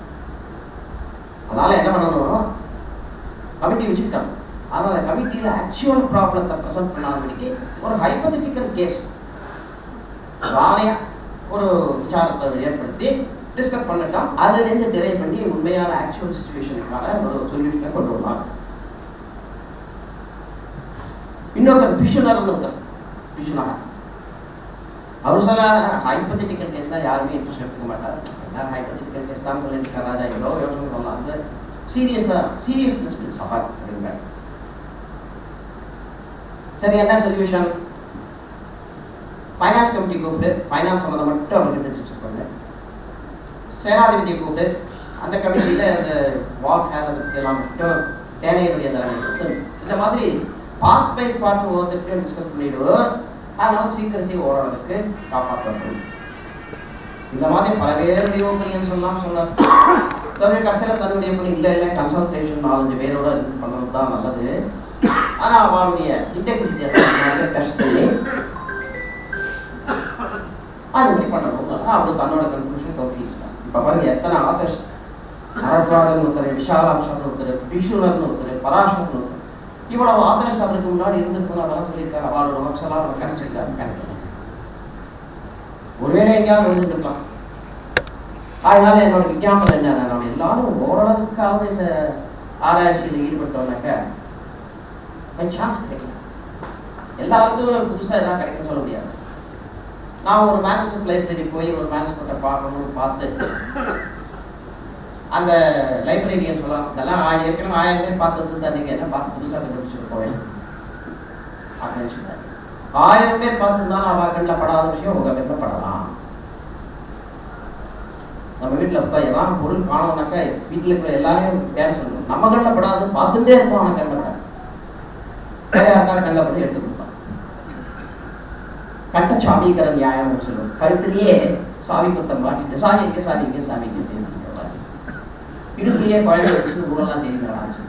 அதனால் என்ன பண்ணணும், கமிட்டி வச்சுக்கிட்டோம். ஆனால் அந்த கமிட்டியில் ஆக்சுவல் ப்ராப்ளத்தை ப்ரெசென்ட் பண்ணாதபடிக்கு ஒரு ஹைப்போதெட்டிக்கல் கேஸ் வானையாக ஒரு விசாரத்தை ஏற்படுத்தி டிஸ்கஸ் பண்ணிட்டோம். அதுலேருந்து டிரைவ் பண்ணி உண்மையான ஆக்சுவல் சிச்சுவேஷனுக்கான ஒரு சொல்யூஷனை கொண்டு வரலாம். இன்னொருத்தர் பிஷுனர்னு ஒருத்தர், பிஷுனாக அவர் சொல்ல ஹைப்போதெட்டிக்கல் கேஸ்னால் யாருமே இன்ட்ரெஸ்ட் எடுத்துக்க மாட்டார். ஹைப்போதெட்டிக்கல் கேஸ் தான் சொல்லிட்டு இருக்கார் ராஜா, எவ்வளோ யோசனை சொல்லலாம். அந்த சீரியஸ்னஸ் வில் சஃபர் அப்படிங்கிறார். சரி, என்ன சொல்யூஷன்? ஃபைனான்ஸ் கமிட்டி கூப்பிட்டு ஃபைனான்ஸ் சம்மந்தம் மட்டும் அவர்கிட்ட டிஸ்கஸ் பண்ணு. சேனாதிபதியை கூப்பிட்டு அந்த கமிட்டியில் இந்த வார் ஃபேர் எல்லாம் மட்டும் சேனையுடைய தலைமை கொடுத்து இந்த மாதிரி பார்ட் பை பார்ட் ஒவ்வொருத்தருக்கும் டிஸ்கஸ் பண்ணிவிடுவோம். அதனால சீக்கிரசி ஓரளவுக்கு காப்பாற்றணும். இந்த மாதிரி பல பேருடைய ஒப்பீனியன்ஸ் எல்லாம் சொன்னார். கஷ்டம் தன்னுடைய பண்ணி இல்லை கன்சல்டேஷன் 4-5 பேரோட இது பண்ணுறது தான் நல்லது. ஆனால் அவனுடைய இன்டெகிரிட்டி டெஸ்ட் பண்ணி அதுபடி பண்ணணும். அவர் தன்னோட கன்க்ளூஷன் டோட்டலி. இப்போ பாருங்க எத்தனை ஆத்தர்ஸ், சரத்வாதன் ஒருத்தர், விஷாலாட்சன் ஒருத்தர், பிஷுனர்னு ஒருத்தர், பராசரன் ஒருத்தர், இவ்வளவு ஆத்தர்ஸ் அவருக்கு முன்னாடி இருந்திருக்கணும். அதெல்லாம் சொல்லியிருக்காரு. அவரோட ஒர்க்ஸ் எல்லாம் அவர் கிடைச்சிருக்காரு. கிடைக்கல, ஒருவேளை எங்கேயாவது எழுந்துருக்கலாம். அதனால என்னோட விஞ்ஞாபனம் என்ன, நம்ம எல்லாரும் ஓரளவுக்காவது இந்த ஆராய்ச்சியில் ஈடுபட்டோம்னாக்க பை சான்ஸ் கிடைக்கும். எல்லாருக்கும் புதுசாக எல்லாம் கிடைக்குன்னு சொல்ல முடியாது. நான் ஒரு மேனேஜ்மெண்ட் லைப்ரரி போய் ஒரு மேனேஜ்மெண்ட்டை பார்க்கணும்னு பார்த்து அந்த லைப்ரரியன் சொல்லலாம், இதெல்லாம் ஏற்கனவே 1000 பேர் பார்த்து தான் நீங்கள் என்ன பார்த்து புதுசாக கண்டுபிடிச்சிட்டு போவேன் அப்படின்னு சொல்லுவாங்க. 1000 பேர் பார்த்துருந்தாலும் அவள் கண்ணில் படாத விஷயம் உங்கள் கண்ணில் படலாம். நம்ம வீட்டில் இப்போ எல்லாம் பொருள் காணோம்னாக்கா வீட்டில் இருக்கிற எல்லாரையும் தேவை சொல்லணும். நம்ம கண்ணில் படாது பார்த்துட்டே இருப்போம், அவனை கண்ணில் படாது. வேற யாருக்காவது கண்ணில் படி எடுத்து கொடுப்பான். கட்ட சாமிக்கிற நியாயம்னு சொல்லுவோம். கழுத்துலேயே சாவி குத்தம் மாட்டிட்டு சாமி இங்கே சாமி இங்கே சாமி இங்கே தெரிஞ்சுக்கிறவா இடுப்புலேயே குழந்தை வச்சு ஊரெல்லாம் தெரியுங்கிறாச்சு.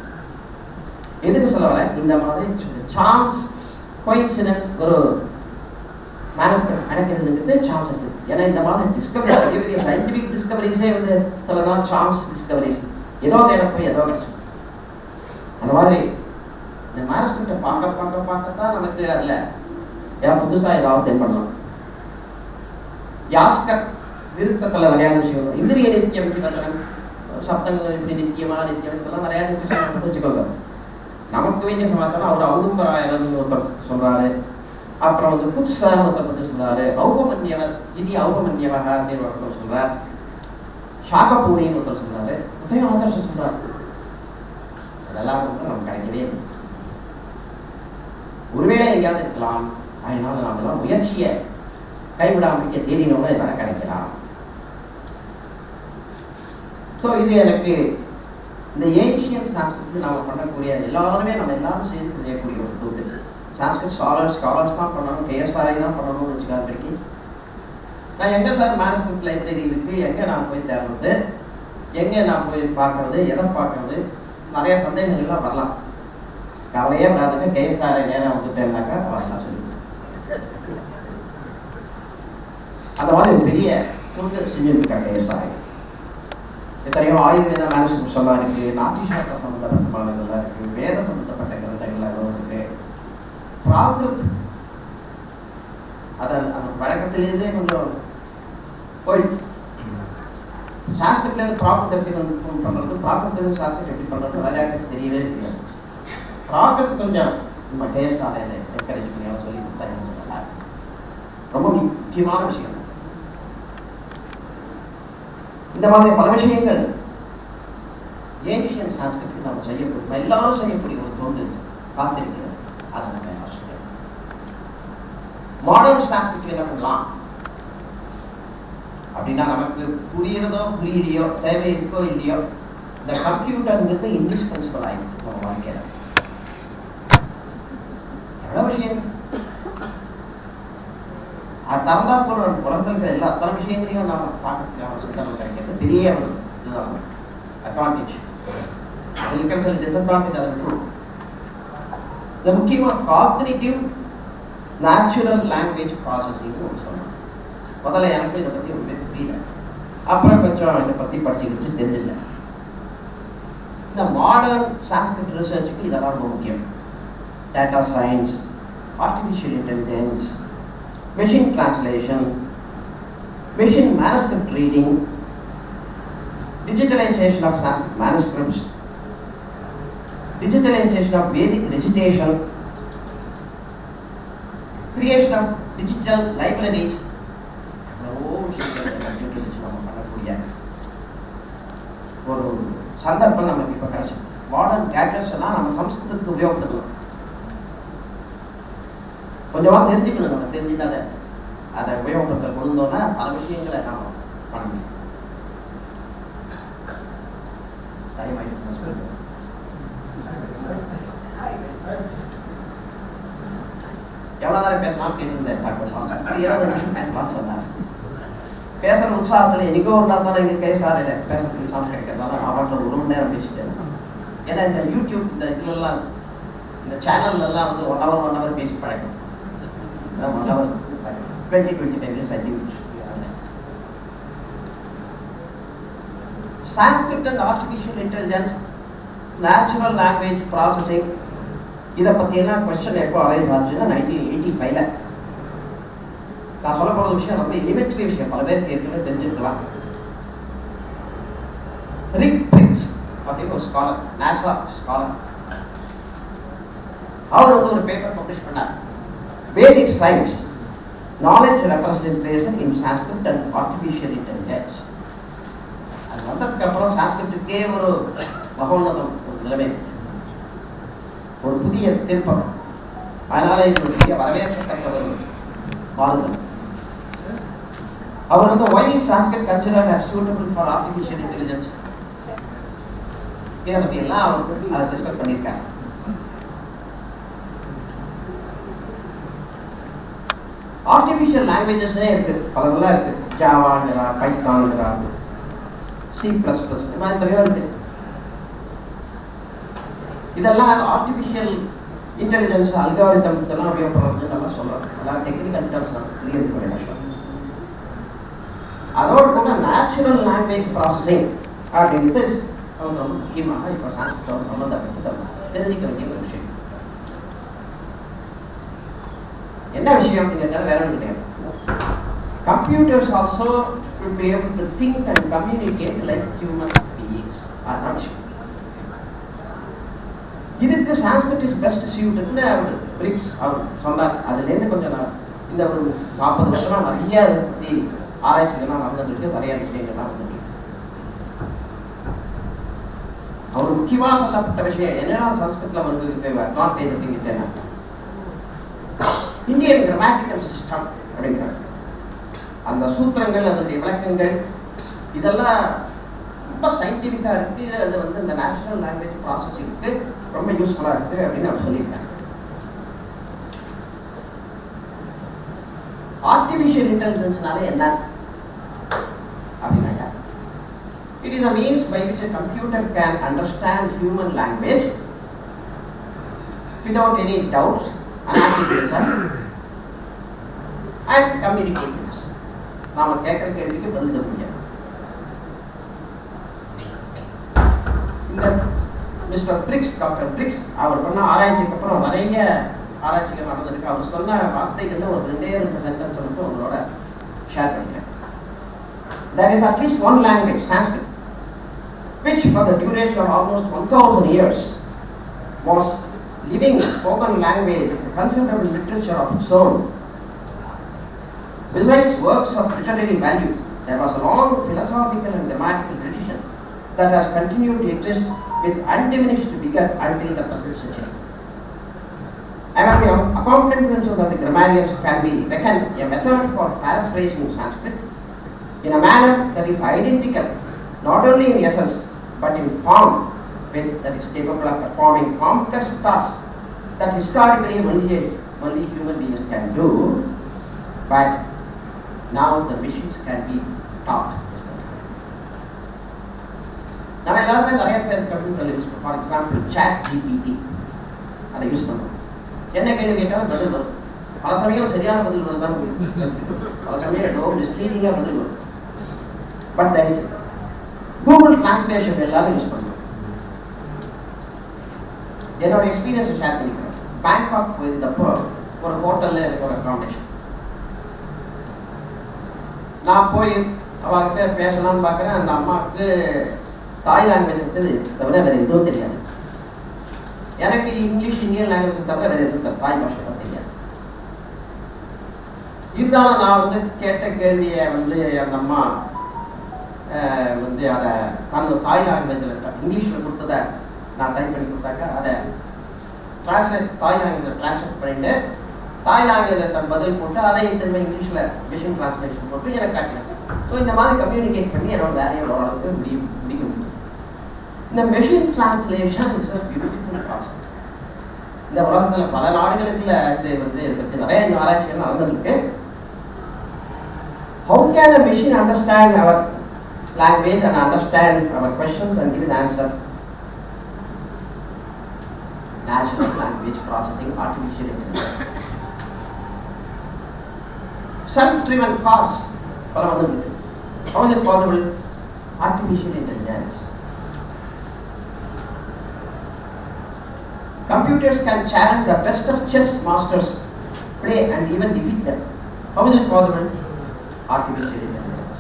எதுக்கு சொல்ல வரேன், இந்த மாதிரி சான்ஸ் கோயின்சிடன்ஸ் ஒரு மேனேஜ்மெண்ட் கிடைக்கிறதுங்கிறது சான்ஸ் இருக்குது. ஏன்னா இந்த மாதிரி டிஸ்கவரி பெரிய பெரிய சயின்டிஃபிக் டிஸ்கவரிஸே வந்து சொல்லதான் சான்ஸ் டிஸ்கவரிஸ். ஏதோ தேட போய் ஏதோ கிடைச்சிடும். அந்த மாதிரி இந்த மேனேஜ்மெண்ட்டை பார்க்கத்தான் நமக்கு அதில் ஏன் புதுசாக ஏதாவது தென்படலாம். யாஸ்கர் நிறுத்தத்தில் நிறையா விஷயம் வரும். இந்திரிய நித்தியம் வச்சனம், சப்தங்கள் இப்படி நித்தியமாக நித்தியம் இதெல்லாம் நிறையா டிஸ்கஷன் வச்சுக்கோங்க. நமக்கு வேண்டிய சமாச்சாரம் அவர் ஔதும்பராயர்னு ஒருத்தர் சொல்கிறாரு. அப்புறம் வந்து குத்சான்னு ஒருத்தர் பற்றி சொல்கிறாரு. ஔபமன்யவர் இது ஔபமன்யவக அப்படின்னு ஒருத்தர் சொல்கிறார். ஷாகபூரின்னு ஒருத்தர் சொல்கிறாரு. அத்தையும் ஆதர்ஷம் சொல்கிறார். அதெல்லாம் வந்து நமக்கு கிடைக்கவே இல்லை. ஒருவேளை எங்கேயாவது இருக்கலாம். அதனால நாமெல்லாம் முயற்சியை கைவிடாமல் தேடினோம்னா இதெல்லாம் கிடைக்கலாம். ஸோ இது எனக்கு இந்த ஏன்ஷியன் சான்ஸ்கிரிட் நாம் பண்ணக்கூடிய எல்லாருமே நம்ம எல்லாரும் சேர்ந்து செய்யக்கூடிய ஒரு தொழில். சான்ஸ்கிரிட் ஸ்காலர்ஸ் தான் பண்ணணும், கேஎஸ்ஆர்ஐ தான் பண்ணணும்னு வச்சுக்காதபடிக்கு நான் எங்கே சார் மேனேஜ்மெண்ட் லைப்ரரி இருக்குது, எங்கே நான் போய் தேடுறது, எங்கே நான் போய் பார்க்குறது, எதை பார்க்குறது, நிறைய சந்தேகங்கள்லாம் வரலாம். கவலையே விடாதுங்க, கேஎஸ்ஆர்ஐ நேரம் வந்துட்டேன்னாக்கா வரலாம் சொல்லி அந்த மாதிரி ஒரு பெரிய தொண்டு செஞ்சுருக்கா கேஎஸ்ஆர்ஐ. எத்தனையோ ஆயுர்வேத மேனேஜ்மெண்ட் சொல்லலாம் இருக்குது, நாட்டிசாஸ்திர சம்பந்தப்பட்டமான இதெல்லாம் இருக்குது, வேத சம்பந்தப்பட்ட கிரந்தங்கள்லாம் எவ்வளோ இருக்குது, பிராகிருத் அதை அந்த வழக்கத்திலேருந்தே கொஞ்சம் போயிட்டு சாஸ்திரத்துலேருந்து ப்ராகிருத் எப்படி பண்ணுறது, பிராகிருத்திலேருந்து சாஸ்திரம் எப்படி பண்ணுறது நிறையா தெரியவே தெரியாது. ப்ராகிருத் கொஞ்சம் நம்ம கேஎஸ்ஆர்ஐயில் என்கரேஜ் பண்ணி சொல்லி கொடுத்தாங்க. ரொம்ப முக்கியமான விஷயம். இந்த மாதிரி பல விஷயங்கள் ஏன்ஷியன் சான்ஸ்கிரிட் நம்ம செய்யக்கூடிய எல்லாரும் செய்யக்கூடிய ஒரு தொண்டு பார்த்துருக்கிறது. அதை நம்ம ஆசிரியர் மாடர்ன் சான்ஸ்கிரிட் என்ன பண்ணலாம் அப்படின்னா நமக்கு புரியுறதோ புரியலையோ தேவை இருக்கோ இல்லையோ இந்த கம்ப்யூட்டருங்கிறது இன்டிஸ்பென்சிபிள் ஆகிடுது நம்ம வாழ்க்கையில். எவ்வளோ விஷயம் அது தரந்தா போகிற உலகத்தில் இருக்கிற எல்லா அத்தனை விஷயங்களையும் நம்ம பார்க்கறதுக்கான சுத்தம் கிடைக்கிறது பெரிய ஒரு இதுதான் அட்வான்டேஜ். அது இருக்கிற சில டிஸ்அட்வான்டேஜ் அதை விட்டுரும். இந்த முக்கியமாக காக்னிட்டிவ் நேச்சுரல் லாங்குவேஜ் ப்ராசஸிங்னு ஒன்று சொல்லலாம். முதல்ல எனக்கு இதை பற்றி ஒன்றுமே புரியல, அப்புறம் கொஞ்சம் இதை பற்றி படிச்சு தெரிஞ்சிட்டேன். இந்த மாடர்ன் சான்ஸ்கிரிட் ரிசர்ச்சுக்கு இதெல்லாம் ரொம்ப முக்கியம். Data science, artificial intelligence, machine translation, machine manuscript reading, digitalization of Sanskrit manuscripts, digitalization of Vedic recitation, creation of digital libraries. ஒரு சந்தர்ப்பம் நமக்கு இப்போ கிடைச்சி மாடர்ன் கேட்டர்ஸ் எல்லாம் நம்ம சம்ஸ்கிருதத்துக்கு உபயோகப்படுத்தலாம். கொஞ்சமாக தெரிஞ்சுக்கணும். நம்ம தெரிஞ்சுட்டாத அதை உபயோகப்படுத்த கொண்டோன்னா பல விஷயங்களை நாம் பண்ண முடியும். எவ்வளோ நேரம் பேசலாம் கேட்டுருந்தேன். 20 நிமிஷம் பேசலாம் சொன்னார். பேசுகிற உற்சாகத்தில் எங்கேயோ ஒரு நாள் தானே இங்கே பேசாரில்லை பேசுறதுக்கு சான்ஸ் கிடைக்கிறதால நான் பாட்டில் ஒரு மணி நேரம் பேசிட்டேன். ஏன்னா இந்த யூடியூப் இந்த இதுலலாம் இந்த சேனல்லாம் வந்து 1 hour பேசி பழக்கம். 1 hour 20-25 years I think. Sanskrit and artificial intelligence, natural language processing, இதை பற்றியெல்லாம் கொஸ்டின் எப்போ அரைவ் ஆச்சுன்னா 1985. நான் சொல்ல போகிற விஷயம் ரொம்ப எலிமெண்ட்ரி விஷயம், பல பேருக்கு ஏற்கனவே தெரிஞ்சிருக்கலாம். ரிக்ஸ் அப்படின்னு ஒரு ஸ்காலர், நாசா ஸ்காலர், அவர் வந்து ஒரு பேப்பர் பப்ளிஷ் பண்ணார். Vedic science, knowledge representation in Sanskrit and artificial intelligence. அது வந்ததுக்கு அப்புறம் சான்ஸ்கிரிட்டுக்கே ஒரு மகோன்னதம், ஒரு நிலைமை, ஒரு புதிய திருப்பம். அதனால இது ஒரு புதிய வரவேற்கத்தக்க ஒரு மாறுதல். அவர் வந்து why is Sanskrit considered as suitable for artificial intelligence? இதை பற்றி எல்லாம் அவர் அதை டிஸ்கஸ் பண்ணியிருக்காங்க. ஆர்டிஃபிஷியல் லாங்குவேஜஸே இருக்கு, பலதெல்லாம் இருக்கு. ஜாவாங்கிறா, பைத்தான்கிறா, C++, இது மாதிரி நிறைய இருக்கு. இதெல்லாம் ஆர்டிஃபிஷியல் இன்டெலிஜென்ஸ் அல்காரிதம்ஸ்க்கெல்லாம் உபயோகப்படுறது நல்லா சொல்கிறோம். எல்லாம் டெக்னிக்கல் டர்ம்ஸ் தான் புரியறதுக்கு ஒரு விஷயம். அதோடு கூட நேச்சுரல் லாங்குவேஜ் ப்ராசஸிங் அப்படின்றது அவங்க ரொம்ப முக்கியமாக இப்போ சான்ஸ்கிரிட்டோட சம்மந்தப்பட்டு தெரிஞ்சிக்க வேண்டிய ஒரு விஷயம். என்ன விஷயம் அப்படின்னு கேட்டால் வேற ஒன்றும் கிடையாது. Computers also will be able to think and communicate like human beings. அதுதான் விஷயம். இதுக்கு சான்ஸ்கிரிட் இஸ் பெஸ்ட் சியூட்டட்னு அவர் பிரிக்ஸ் அவர் சொன்னார். அதுலேருந்து கொஞ்சம் நான் இந்த ஒரு 40 வருஷமாக நிறைய அதை பற்றி ஆராய்ச்சிகள்லாம் நடந்துருக்கு, நிறைய விஷயங்கள்லாம் வந்துருக்கு. அவர் முக்கியமாக சொல்லப்பட்ட விஷயம் என்னன்னா சன்ஸ்கிரிட்ல வந்து அட்வான்டேஜ் அப்படிங்கிட்டேன்னா இந்தியன் கிராமட்டிக்கல் சிஸ்டம் அப்படிங்கிறார். அந்த சூத்திரங்கள், அதனுடைய விளக்கங்கள் இதெல்லாம் ரொம்ப சயின்டிஃபிக்காக இருக்குது. அது வந்து இந்த நேச்சுரல் லாங்குவேஜ் ப்ராசஸிங்க்கு ரொம்ப யூஸ்ஃபுல்லாக இருக்குது அப்படின்னு அவர் சொல்லியிருக்காங்க. ஆர்டிஃபிஷியல் இன்டெலிஜென்ஸ்னால என்ன அப்படின்னாங்க, it is a means by which a computer can understand human language without any doubts, analysis and communicate with us. நாம கேட்குற கேள்விக்கு பதில் தர முடியாது. இந்த மிஸ்டர் பிரிக்ஸ், டாக்டர் பிரிக்ஸ் அவர் பண்ண ஆராய்ச்சிக்கு அப்புறம் நிறைய ஆராய்ச்சிகள் நடந்திருக்கு. அவர் சொன்ன வார்த்தைகள் ஒரு 2 சென்டென்ஸ் வந்து உங்களோட ஷேர் பண்ணிக்கிறேன். There is at least one language, Sanskrit, which for the duration of almost 1000 years was living spoken language with considerable literature of its own. Besides works of literary value, there was a long philosophical and grammatical tradition that has continued to exist with undiminished vigor until the present century. Among the accomplishments of the grammarians can be reckoned a method for paraphrasing Sanskrit in a manner that is identical not only in essence but in form, with that is capable of performing complex tasks that historically only human beings can do, but now the machines can be taught. நம்ம எல்லாருமே நிறைய பேர் கம்ப்யூட்டரில் use பண்ணுறோம். For example ChatGPT அதை use பண்ணுறோம். என்ன கேள்வி கேட்டாலும் பதில் வரும். பல சமயம் சரியான பதில் வரும் தான், பல சமயம் ஏதோ மிஸ்லீடிங்காக பதில் வரும். But there is Google translation எல்லாரும் யூஸ் பண்ணுறோம். என்னோட எக்ஸ்பீரியன்ஸை ஷேர் பண்ணிக்கிறேன். பேங்காக் போயிருந்தப்போ ஒரு ஹோட்டலில் எனக்கு ஒரு அக்காமடேஷன். நான் போய் அவர்கிட்ட பேசலாம்னு பார்க்குறேன். அந்த அம்மாவுக்கு தாய் லாங்குவேஜ் வந்து தவிர வேறு எதுவும் தெரியாது. எனக்கு இங்கிலீஷ், இந்தியன் லாங்குவேஜ் தவிர வேறு எதுவும் தாய் பாஷை தான் தெரியாது. இருந்தாலும் நான் வந்து கேட்ட கேள்வியை வந்து அந்த அம்மா வந்து அதை தன் தாய் லாங்குவேஜில் இங்கிலீஷில் கொடுத்ததை நான் டைப் பண்ணி கொடுத்தாக்க அதை தாய் லாங்குவேஜில் ட்ரான்ஸ்லேட் பண்ணிட்டு தாய் லாங்குவேஜில் தன் பதில் போட்டு அதையும் திரும்ப இங்கிலீஷில் மிஷின் டிரான்ஸ்லேஷன் போட்டு எனக்கு காட்டினாங்க. ஸோ இந்த மாதிரி கம்யூனிகேட் பண்ணி என்னோட வேலையை ஓரளவுக்கு முடிக்க முடியும். இந்த machine translation is a beautiful concept. இந்த உலகத்தில் பல நாடுகளுக்குள்ள இது வந்து இதை பற்றி நிறைய ஆராய்ச்சிகள் நடந்துருக்கு. How can a machine understand our language and understand our questions and give an answer? Natural language processing, artificial intelligence. Self-driven cars. How is it possible? Artificial intelligence. Computers can challenge the best of chess masters, play and even defeat them. How is it possible? Artificial intelligence.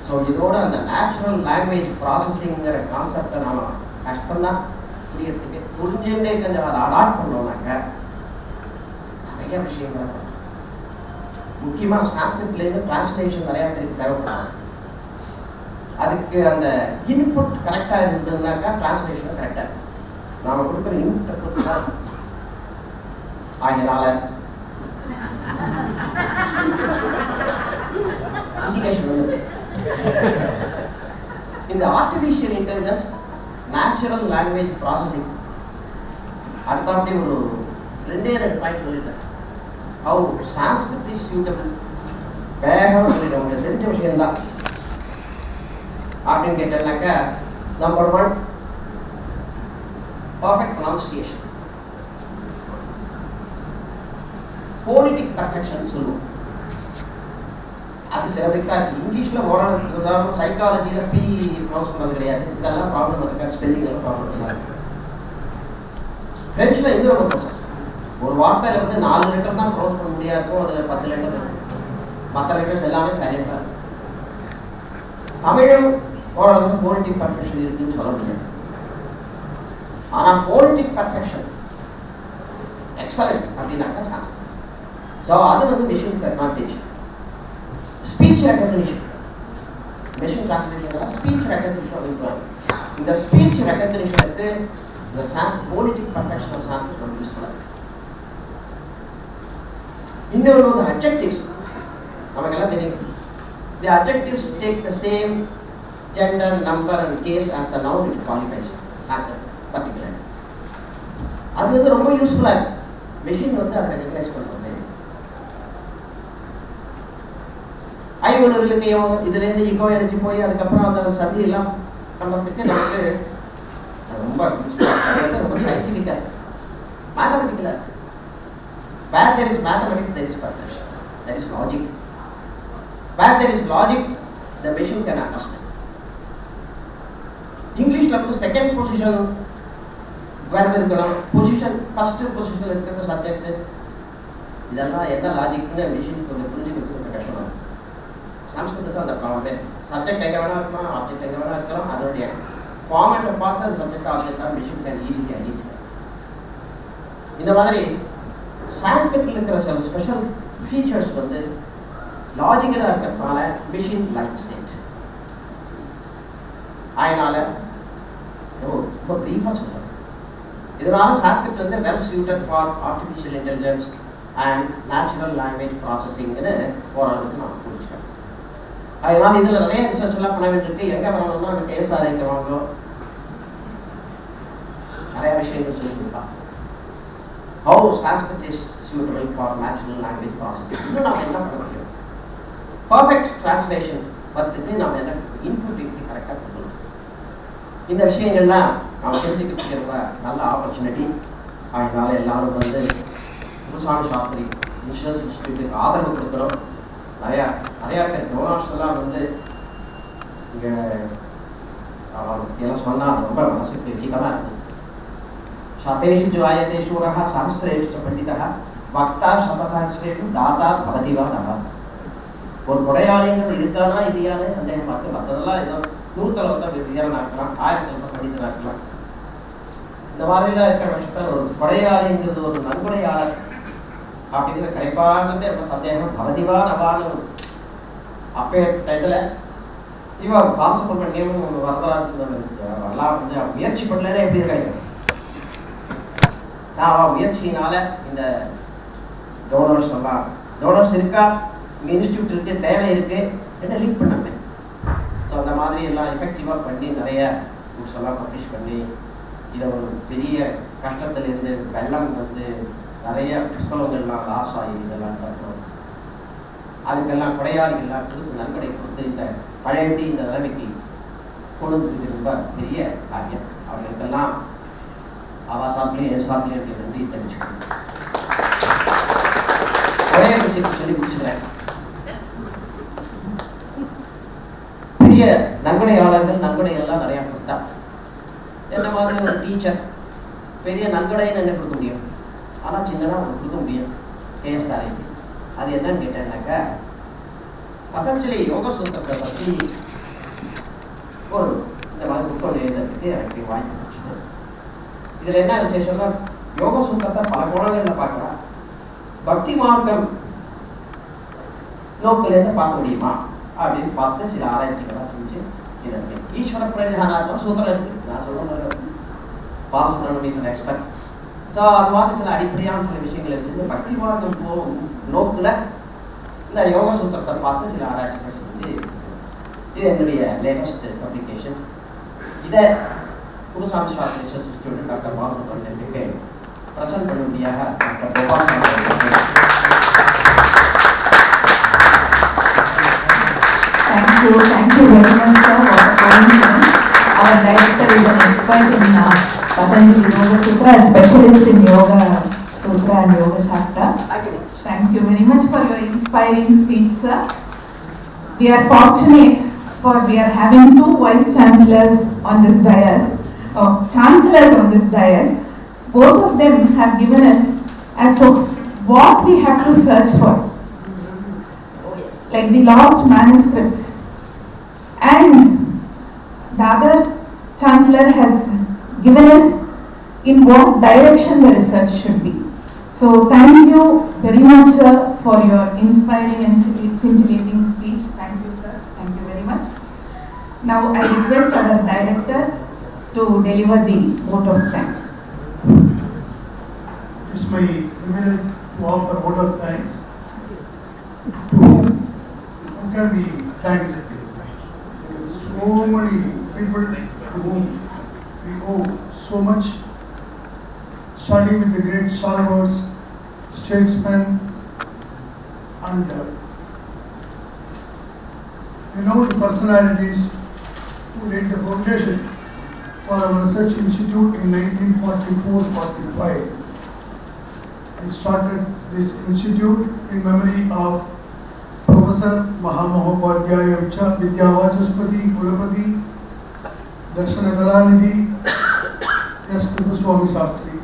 So, this is the natural language processing concept. கஷ்டம்னா புரியறதுக்கு புரிஞ்சுட்டே கொஞ்சம் adapt பண்ணோம்னாக்க நிறைய விஷயங்கள் முக்கியமாக சான்ஸ்கிரிட்லேருந்து translation நிறையா பேருக்கு தேவைப்படும். அதுக்கு அந்த இன்புட் கரெக்டாக இருந்ததுனாக்கா டிரான்ஸ்லேஷன் கரெக்டாக இருக்கும். நாம் கொடுக்குற இன்புட்டை கொடுத்தா ஆகியனால இண்டிகேஷன் வந்து இந்த artificial intelligence natural language processing. அடுத்தாப்படி ஒரு 2 பாயிண்ட் சொல்லிட்டேன். How Sanskrit is suitable. வேகமாக சொல்லிட்டேன், உங்களுக்கு தெரிஞ்ச விஷயம் தான் அப்படின்னு கேட்டேன்னாக்கா, number 1 perfect pronunciation. Phonetic perfection சொல்லுவோம். அது சிலதுக்கு இங்கிலீஷில் ஓரளவு உதாரணம் சைக்காலஜியில் பி ப்ரொனவுன்ஸ் பண்ணது கிடையாது. இதெல்லாம் ப்ராப்ளம் இருக்கா, ஸ்பெல்லிங்கெல்லாம் ப்ராப்ளம் இல்லாது. ஃப்ரெஞ்சில் இன்னும் ரொம்ப கஷ்டம். ஒரு வார்த்தையில் வந்து 4 லெட்டர் தான் ப்ரொனவுன்ஸ் பண்ண முடியாது இருக்கும், அதில் 10 லெட்டர் இருக்கும். மற்ற லெட்டர்ஸ் எல்லாமே சைலண்டாக இருக்கும். தமிழும் ஓரளவுக்கு ஃபோனடிக் பர்ஃபெக்ஷன் இருக்குன்னு சொல்ல முடியாது. ஆனால் ஃபோனடிக் பர்ஃபெக்ஷன் எக்ஸலண்ட் அப்படின்னாக்கா சான்ஸ்கிரிட். ஸோ அது வந்து மிஷினுக்கு advantage. Speech recognition. Machine translation is speech recognition of employee. In the speech recognition, the phonetic perfection of Sanskrit is useful. In the adjectives, the adjectives take the same gender, number and case as the noun it qualifies. Sanskrit particularly. That is very useful. Machine recognize பண்ணுது. ஐவனுகளுக்கையும் இதுலேருந்து ego அடிச்சு போய் அதுக்கப்புறம் அந்த சதியெல்லாம் பண்ணுறதுக்கு நமக்கு ரொம்ப ரொம்ப சயின்டிஃபிக்காக மேத்தமெட்டிக்கலாக. Where there is mathematics there is perfection, there is logic. Where there is logic the machine can understand. இங்கிலீஷில் வந்து செகண்ட் பொசிஷன் வேறு இருக்கணும், பொசிஷன் ஃபஸ்ட்டு பொசிஷனில் இருக்கிறது சப்ஜெக்டு. இதெல்லாம் என்ன லாஜிக்னு மெஷின் கொஞ்சம் புரிஞ்சுக்கிறது கொஞ்சம் கஷ்டமாக இருக்கும். சம்ஸ்கிருதத்தில் அந்த ப்ராப்ளம் சப்ஜெக்ட் எங்கே வேணா இருக்கலாம், ஆப்ஜெக்ட் எங்கே வேணா இருக்கலாம். அதோடைய ஃபார்மேட்டை பார்த்து அந்த சப்ஜெக்ட் ஆப்ஜெக்டாக மிஷின் கேன் ஈஸிலி ஐடென்டிஃபை. இந்த மாதிரி சான்ஸ்கிரிட்டில் இருக்கிற சில ஸ்பெஷல் ஃபீச்சர்ஸ் வந்து லாஜிக்கலாக இருக்கிறதுனால மிஷின் லைக்ஸ் இட். அதனால் ரொம்ப ப்ரீஃபாக சொல்கிறேன். இதனால் சான்ஸ்கிரிட் வந்து well suited for artificial intelligence and natural language ப்ராசஸிங்னு ஓரளவுக்கு நான் புரிஞ்சுக்கிறேன். அதனால் இதில் நிறைய ரிசர்ச் எல்லாம் பண்ண வேண்டியிருக்கு. எங்கே வரணும்னா அந்த கேஎஸ்ஆர் எங்கே வாங்கும், நிறைய விஷயங்கள் சொல்லி கொடுப்பாங்க. How Sanskrit is suitable for natural language processing. இன்னும் நம்ம என்ன பண்ண முடியும்? பர்ஃபெக்ட் டிரான்ஸ்லேஷன் வரத்துக்கு நம்ம என்ன இன்புட் எப்படி கரெக்டாக கொடுக்கணும். இந்த விஷயங்கள்லாம் நம்ம தெரிஞ்சுக்கிறதுக்கு ரொம்ப நல்ல ஆப்பர்ச்சுனிட்டி. அதனால எல்லாரும் வந்து குப்புசாமி சாஸ்திரி ரிசர்ச் இன்ஸ்டியூட்டுக்கு ஆதரவு கொடுக்குறோம். நிறையா பேர் டோனர்ஸ் எல்லாம் வந்து இங்கே அவரை பற்றியெல்லாம் சொன்னால் ரொம்ப மனசுக்கு கீதமாக இருக்குது. சதேஷு ஜாயதேஷூரா சஹஸ்ரேஷு பண்டிதா பக்தா சதசஹஸ்ரேஷு தாத்தா பவதிவா நபா. ஒரு கொடையாளிகள் இருக்கானா இல்லையானே சந்தேகமாக இருக்குது. மற்றதெல்லாம் ஏதோ 100 வந்து வீரனாக இருக்கலாம், 1000 பண்டிதனாக இருக்கலாம். இந்த மாதிரிலாம் இருக்கிற பட்சத்தில் ஒரு கொடையாளிங்கிறது ஒரு நன்கொடையாளர் அப்படிங்கிற கிடைப்பாங்கிறது ரொம்ப சந்தேகம். பவதிவா நபான்னு அப்பே டைட்டில் இவன் பாலசுப்ரமணியம் வரதராஜெல்லாம் வந்து முயற்சி பண்ணலே எப்படி கிடைக்கும். நான் முயற்சியினால இந்த டோனர்ஸ் எல்லாம் டோனர்ஸ் இருக்கா, இன்ஸ்டியூட் இருக்குது, தேவை இருக்குது என்ன லிங்க் பண்ணாமே. ஸோ அந்த மாதிரி எல்லாம் எஃபெக்டிவாக பண்ணி நிறைய புக்ஸ் எல்லாம் பப்ளிஷ் பண்ணி இதை ஒரு பெரிய கஷ்டத்துலேருந்து வெள்ளம் வந்து நிறைய புஸ்தகங்கள்லாம் லாஸ் ஆகி இதெல்லாம் பண்ணுறோம். அதுக்கெல்லாம் கொடையாளிகள்லாம் கொடுத்து நன்கொடை கொடுத்து இந்த பழையபடி இந்த நிலைமைக்கு கொண்டு வந்து ரொம்ப பெரிய காரியம். அவர்களுக்கெல்லாம் அவா சாப்பிட்லையும் என் சாப்பிட்லையும் நன்றி தெரிவிச்சுக்கணும். ஒரே விஷயத்தை சொல்லி முடிச்சுக்கிறேன். பெரிய நன்கொடையாளர்கள் நன்கொடைகள்லாம் நிறையா கொடுத்தா, என்ன மாதிரி ஒரு டீச்சர் பெரிய நன்கொடைன்னு என்ன கொடுக்க முடியும், ஆனால் சின்னதாக ஒன்று கொடுக்க முடியும். கேஎஸ்ஆர் அது என்னன்னு கேட்டேன்னாக்கா, பதஞ்சலி யோக சூத்திரத்தை பற்றி ஒரு இந்த மாதிரி புத்தகம் எழுதுறதுக்கு எனக்கு வாய்ப்பு கிடைச்சது. இதில் என்ன விசேஷம்னா, யோக சூத்திரத்தை பல கோணங்களில் பார்க்கலாம். பக்தி மார்க்கம் நோக்கிலேருந்து பார்க்க முடியுமா அப்படின்னு பார்த்து சில ஆராய்ச்சிகளாக செஞ்சு இதற்கு ஈஸ்வர பிரதிதானாத்ம சூத்திரம் இருக்குது. நான் சொல்லுவேன் பாலசுப்ரமணியன் எக்ஸ்பர்ட். ஸோ அது மாதிரி சில அடிப்படையான சில விஷயங்களை வச்சுருந்து பக்தி மார்க்கம் போகும் நோக்கில் இந்த யோக சூத்திரத்தை பார்த்து சில ஆராய்ச்சிகள் செஞ்சு இது என்னுடைய லேட்டஸ்ட் பப்ளிகேஷன். இதை Kuppuswami Sastri research institute doctor பாலசுப்ரமணியனுக்கு ப்ரெசென்ட் பண்ணும்படியாக doctor Gopalaswami.
Thank you very much, sir, for the permission. Our director is an expert in Patanjali Yoga Sutra, a specialist in Yoga Sutra and Yoga Shastra. Thank you very much for your inspiring speech, sir. We are fortunate for we are having two vice chancellors on this dais, chancellors on this dais. Both of them have given us as to what we have to search for, like the lost manuscripts, and the other chancellor has given us in what direction the research should be. So thank you very much, sir, for your inspiring and scintillating speech. Thank you, sir. Thank you very much. Now I request our director to deliver the vote of thanks.
It is my privilege to offer vote of thanks. To whom can we thank? There are so many people to whom we owe so much, starting with the great stalwarts, statesmen, and renowned personalities who laid the foundation for our research institute in 1944-45 and started this institute in memory of Professor Mahamahopadhyaya Vidyavachaspati Kulapati Darshana Kalanidhi S. Kuppuswami Sastri.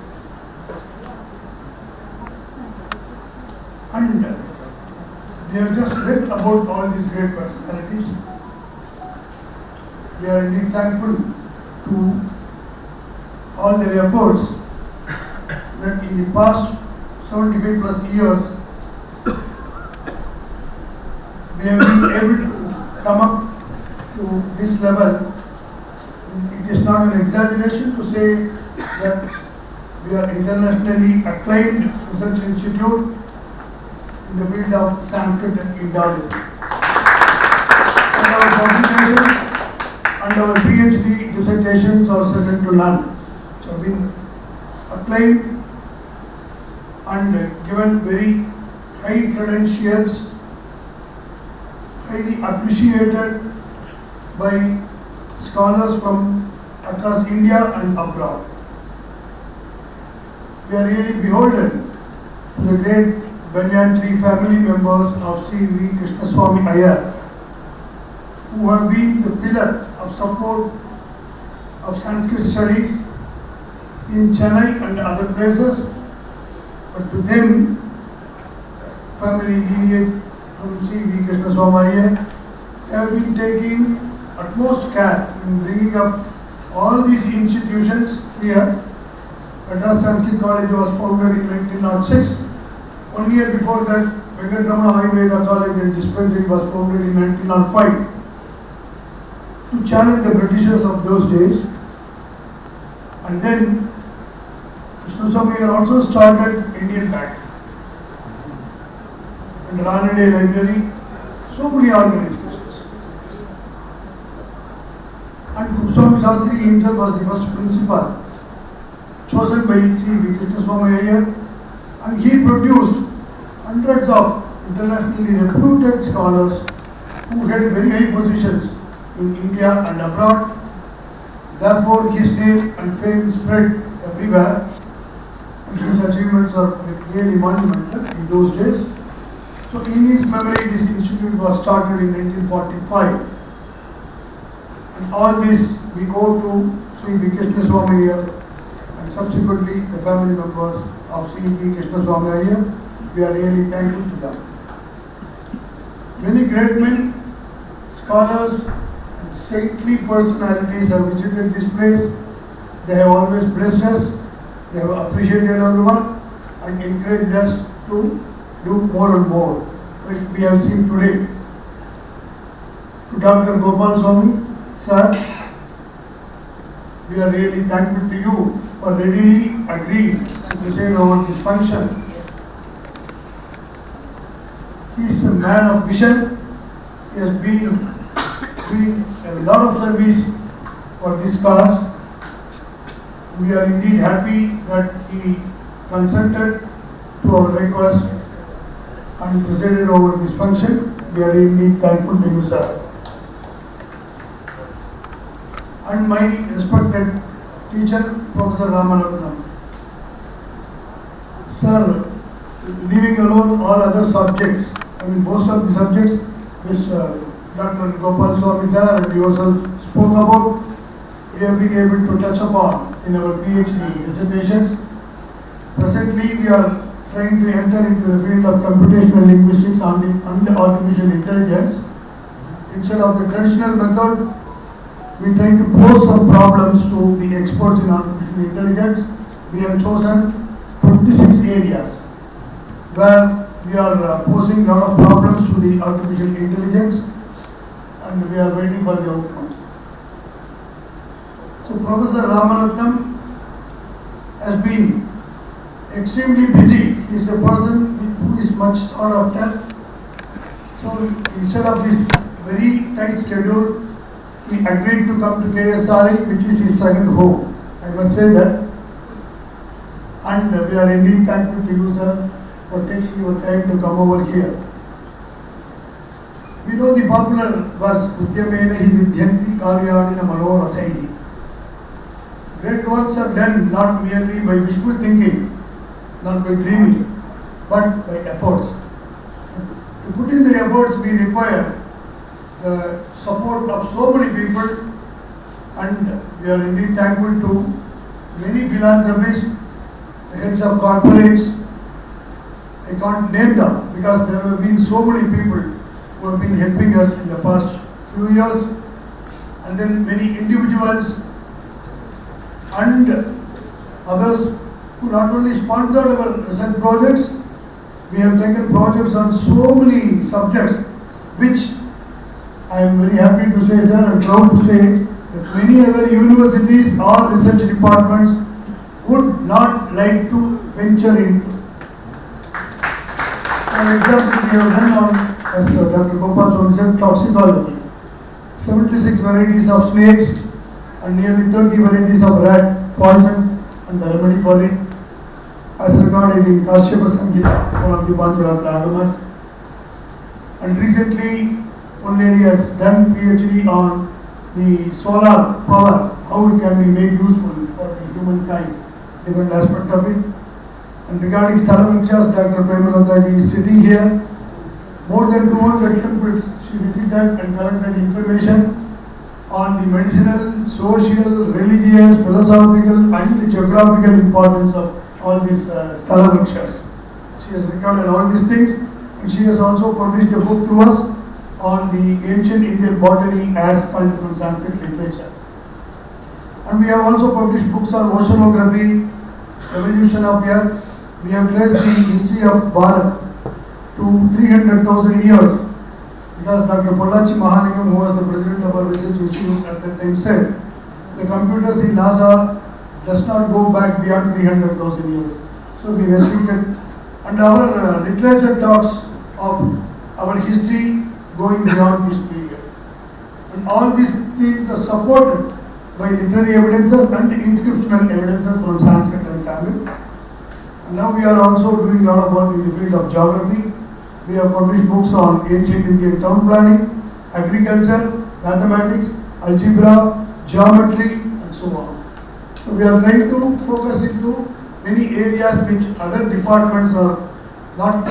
And we have just read about all these great personalities. We are indeed thankful to all their efforts that in the past 75 plus years we have been able to come up to this level. It is not an exaggeration to say that we are internationally acclaimed research institute in the field of Sanskrit and Indology. And our publications and our PhD dissertations are second to none. So have been acclaimed and given very high credentials, highly appreciated by scholars from across India and abroad. We are really beholden to the great banyan tree family members of Sri V. Krishnaswami Iyer, who have been the pillar of support of Sanskrit studies in Chennai and other places. But to them, family lineage from Sri V. Krishnaswami Iyer, they have been taking utmost care in bringing up all these institutions here. Madras Sanskrit College was founded in 1906. 1 year before that, Vivekananda Ayurveda College and Dispensary was founded in 1905 to challenge the Britishers of those days. And then Krishnaswami Iyer also started Indian Bank and Retd Library, so many organizations. And Kuppuswami Sastri himself was the first principal chosen by Sri Vivekananda Iyer, and he produced hundreds of internationally reputed scholars who held very high positions in India and abroad. Therefore, his name and fame spread everywhere, and his achievements are really monumental in those days. So, in his memory, this institute was started in 1945, and all this we owe to Sri Krishnaswami Iyer and subsequently the family members of Sri Krishnaswami Iyer. We are really thankful to them. Many great men, scholars, and saintly personalities have visited this place. They have always blessed us. They have appreciated our work and encouraged us to do more and more, like we have seen today. To Dr. GOPALASWAMI, sir, we are really thankful to you for readily agreeing to preside over this function. He is a man of vision. He has been doing a lot of service for this cause. We are indeed happy that he consented to our request and presided over this function. We are indeed thankful to you, sir. And my respected teacher, Professor RAMARATNAM. Sir, leaving alone all other subjects, most of the subjects which Dr. GOPALASWAMI sir and yourself spoke about, we have been able to touch upon in our PhD dissertations. Presently, we are trying to enter into the field of computational linguistics and artificial intelligence. Instead of the traditional method, we are trying to pose some problems to the experts in artificial intelligence. We have chosen 26 areas where we are posing a lot of problems to the artificial intelligence, and we are waiting for the outcome. So Professor RAMARATNAM has been extremely busy. He is a person who is much sought after. So instead of his very tight schedule, he agreed to come to KSRI, which is his second home. I must say that. And we are indeed thankful to you, sir, for taking your time to come over here. We know the popular verse, Udyamena hi siddhyanti karyani na manorathai. Great works are done not merely by wishful thinking, not by dreaming, but by efforts. To put in the efforts, we require the support of so many people, and we are indeed thankful to many philanthropists, the heads of corporates. I can't name them because there have been so many people who have been helping us in the past few years, and then many individuals and others who not only sponsored our research projects. We have taken projects on so many subjects, which I am very happy to say, sir, and proud to say that many other universities or research departments would not like to venture into. For example, we have done on, as Dr. GOPALASWAMI said, toxicology. 76 varieties of snakes and nearly 30 varieties of rat poisons and the remedy for it, as recorded in ЩЕШАСАМХИTA, one of the Pancharatra Agamas. And recently, one lady has done PhD on the solar power, how it can be made useful for the humankind, different aspect of it. And regarding Sthalavriksha, Dr. Premananda is sitting here. More than 200 temples she visited and collected information on the medicinal, social, religious, philosophical and geographical importance of all these Sthalavriksha. She has recorded all these things, and she has also published a book through us on the ancient Indian botany as cultured from Sanskrit literature. And we have also published books on oceanography, evolution of Earth. We have traced the history of Bharat to 300,000 years, because Dr. Pollachi Mahaningam, who was the president of our research institute at that time, said the computers in NASA does not go back beyond 300,000 years. So we restricted, and our literature talks of our history going beyond this period. And all these things are supported by literary evidences and inscriptional evidences from Sanskrit and Tamil. And now we are also doing a lot of work in the field of geography. We have published books on ancient Indian town planning, agriculture, mathematics, algebra, geometry, and so on. So we are trying to focus into many areas which other departments are not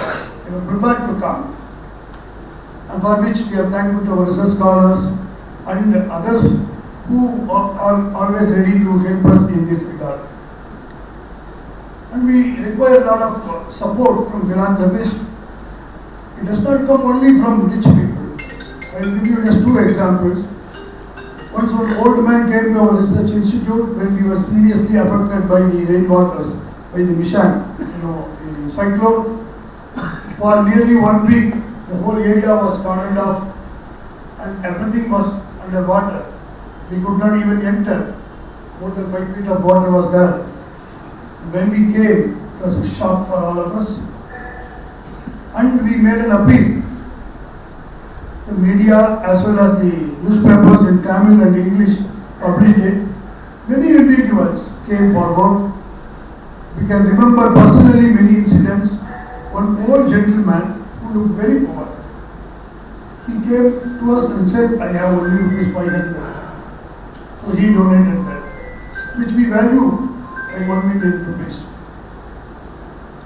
prepared to come, and for which we are thankful to our research scholars and others who are always ready to help us in this regard. And we require a lot of support from philanthropists. It does not come only from rich people. I will give you just two examples. Once one old man came to our research institute when we were seriously affected by the rainwaters, by the Mishan, the cyclone. For nearly 1 week, the whole area was cordoned off and everything was underwater. We could not even enter. More than 5 feet of water was there. And when we came, it was a shock for all of us. And we made an appeal. The media as well as the newspapers in Tamil and English published it. Many individuals came forward. We can remember personally many incidents. One old gentleman who looked very poor. He came to us and said, I have only rupees 500. So he donated that, which we value at 1 million rupees.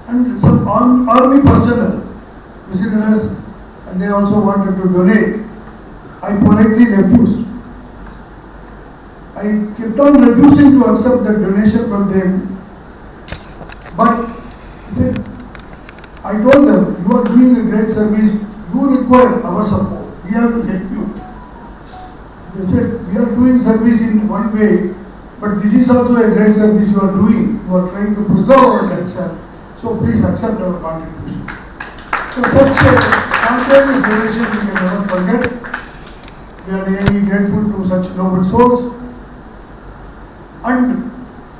And some army personnel visited us and they also wanted to donate. I politely refused. I kept on refusing to accept the donation from them. But he said, I told them, you are doing a great service, you require our support, we have to help you. They said, we are doing service in one way, but this is also a great service you are doing. You are trying to preserve our culture, so please accept our contribution. So such a spontaneous donation we can never forget. We are really grateful to such noble souls. And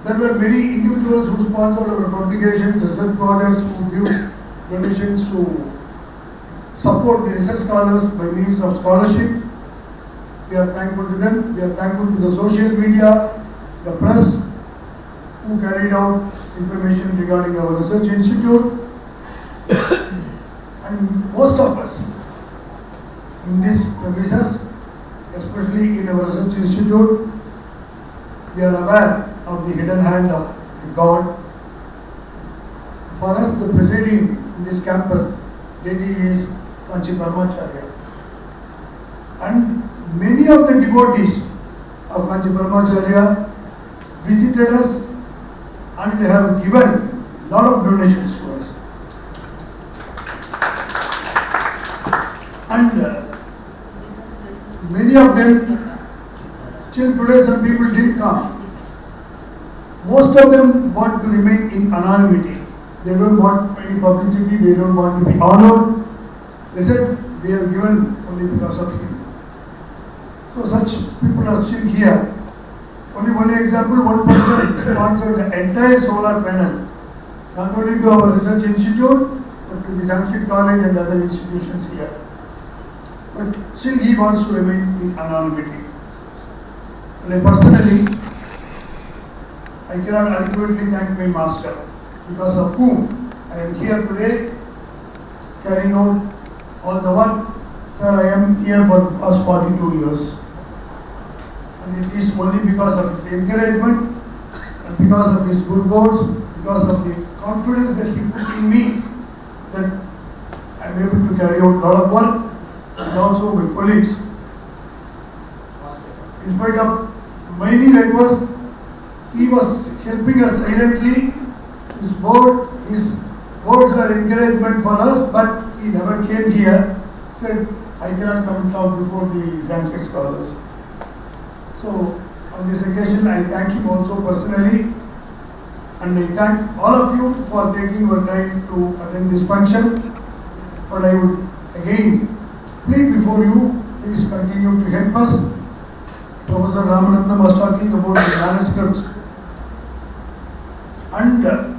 there were many individuals who sponsored our publications, research projects, who give donations to support the research scholars by means of scholarship. We are thankful to them. We are thankful to the social media, the press, who carried out information regarding our research institute. And most of us in these premises, especially in our research institute, we are aware of the hidden hand of the God. For us, the presiding in this campus lady is Kanchi Paramacharya. And many of the devotees of Kanchi Paramacharya visited us and have given a lot of donations to us. And many of them, still today some people didn't come. Most of them want to remain in anonymity. They don't want any publicity, they don't want to be honored. They said, we have given only because of him. So such people are still here. Only one example, one person sponsored the entire solar panel, not only to our research institute, but to the Sanskrit college and other institutions here. But still he wants to remain in anonymity. And I personally, I cannot adequately thank my master, because of whom I am here today, carrying out all the work. Sir, I am here for the past 42 years. And it is only because of his encouragement and because of his good words, because of the confidence that he put in me, that I am able to carry out a lot of work, and also my colleagues. In spite of many requests, he was helping us silently. His words were encouragement for us, but he never came here. Said, I cannot come and talk before the Sanskrit scholars. So, on this occasion, I thank him also personally, and I thank all of you for taking your time to attend this function. But I would again plead before you, please continue to help us. Professor RAMARATNAM was talking about the manuscripts and the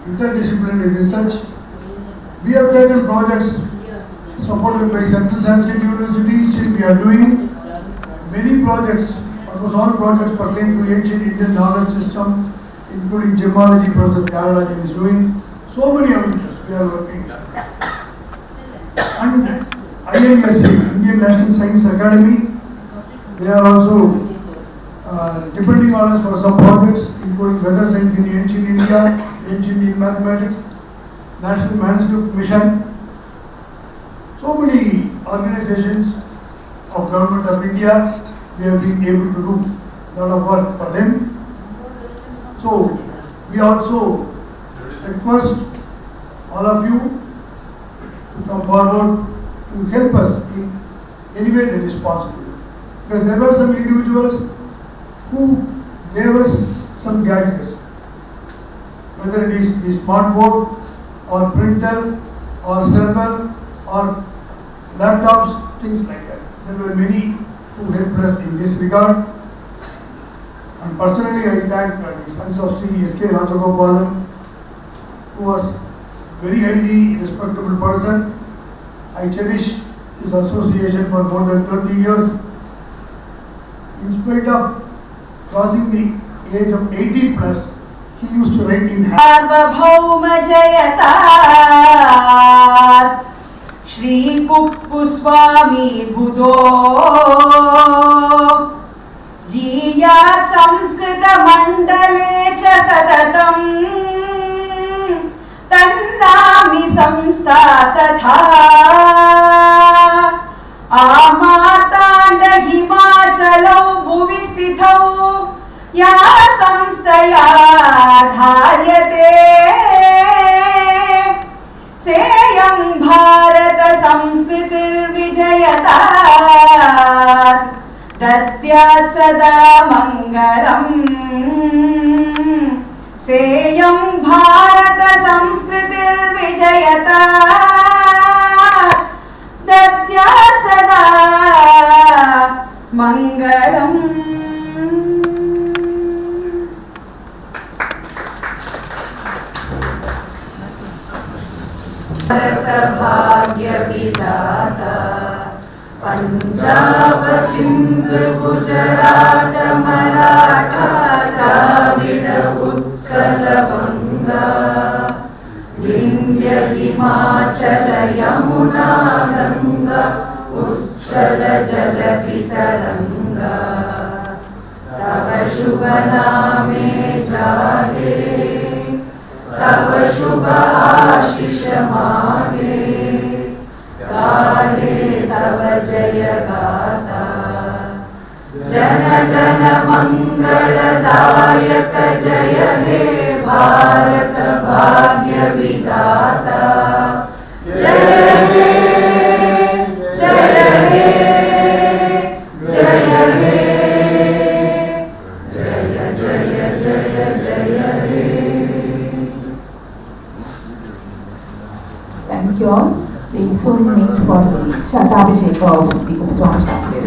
interdisciplinary research. We have taken projects supported by Central Sanskrit University, still we are doing many projects, almost all projects pertain to ancient Indian knowledge system, including gemology. Professor Jagadguru is doing. So many of it we are working. and INSA, Indian National Science Academy. They are also depending on us for some projects, including weather science in ancient India, ancient Indian mathematics, National Manuscript Mission. So many organizations of Government of India, we have been able to do a lot of work for them. So we also request all of you to come forward to help us in any way that is possible. Because there were some individuals who gave us some gadgets, whether it is the smart board or printer or server or laptops, things like that. There were many who helped us in this regard. And personally, I thank the sons of Sri S.K. Rajagopalan, who was very highly respectable person. I cherish his association for more than 30 years. In spite of crossing the age of 80 plus, he used to write in hand.
Sarvabhauma Jayatat Shri Kuppuswami Buddho Jiyat Samskrita Mandale Cha Satatam Tannami Samstha Tatha Amatanda Himachalau Bhuvistithau Ya Samstaya Dharyate Seyam Bharata Samskritir Vijayatat Datyat Sada Mangalam Seyam Bharata Samskritir Vijayatat Datyat Sada Mangalam. Bharata Bhagya Vidata Punjab Sindh Gujarat Maratha Dravida Utkala Banga Vindhya Himachala Yamuna Ganga Uschala Jalati Taranga Tava Shubha Name Jage तब शुभ आशीष मागे गाहे तब जय गाता जनगण मंगलदायक जय हे भारत भाग्य विधाता जय हे जय हे जय हे जय जय जय जय हे.
Thank you all. The soon meet for the Shatabhisheka of the Kuppuswami Sastri.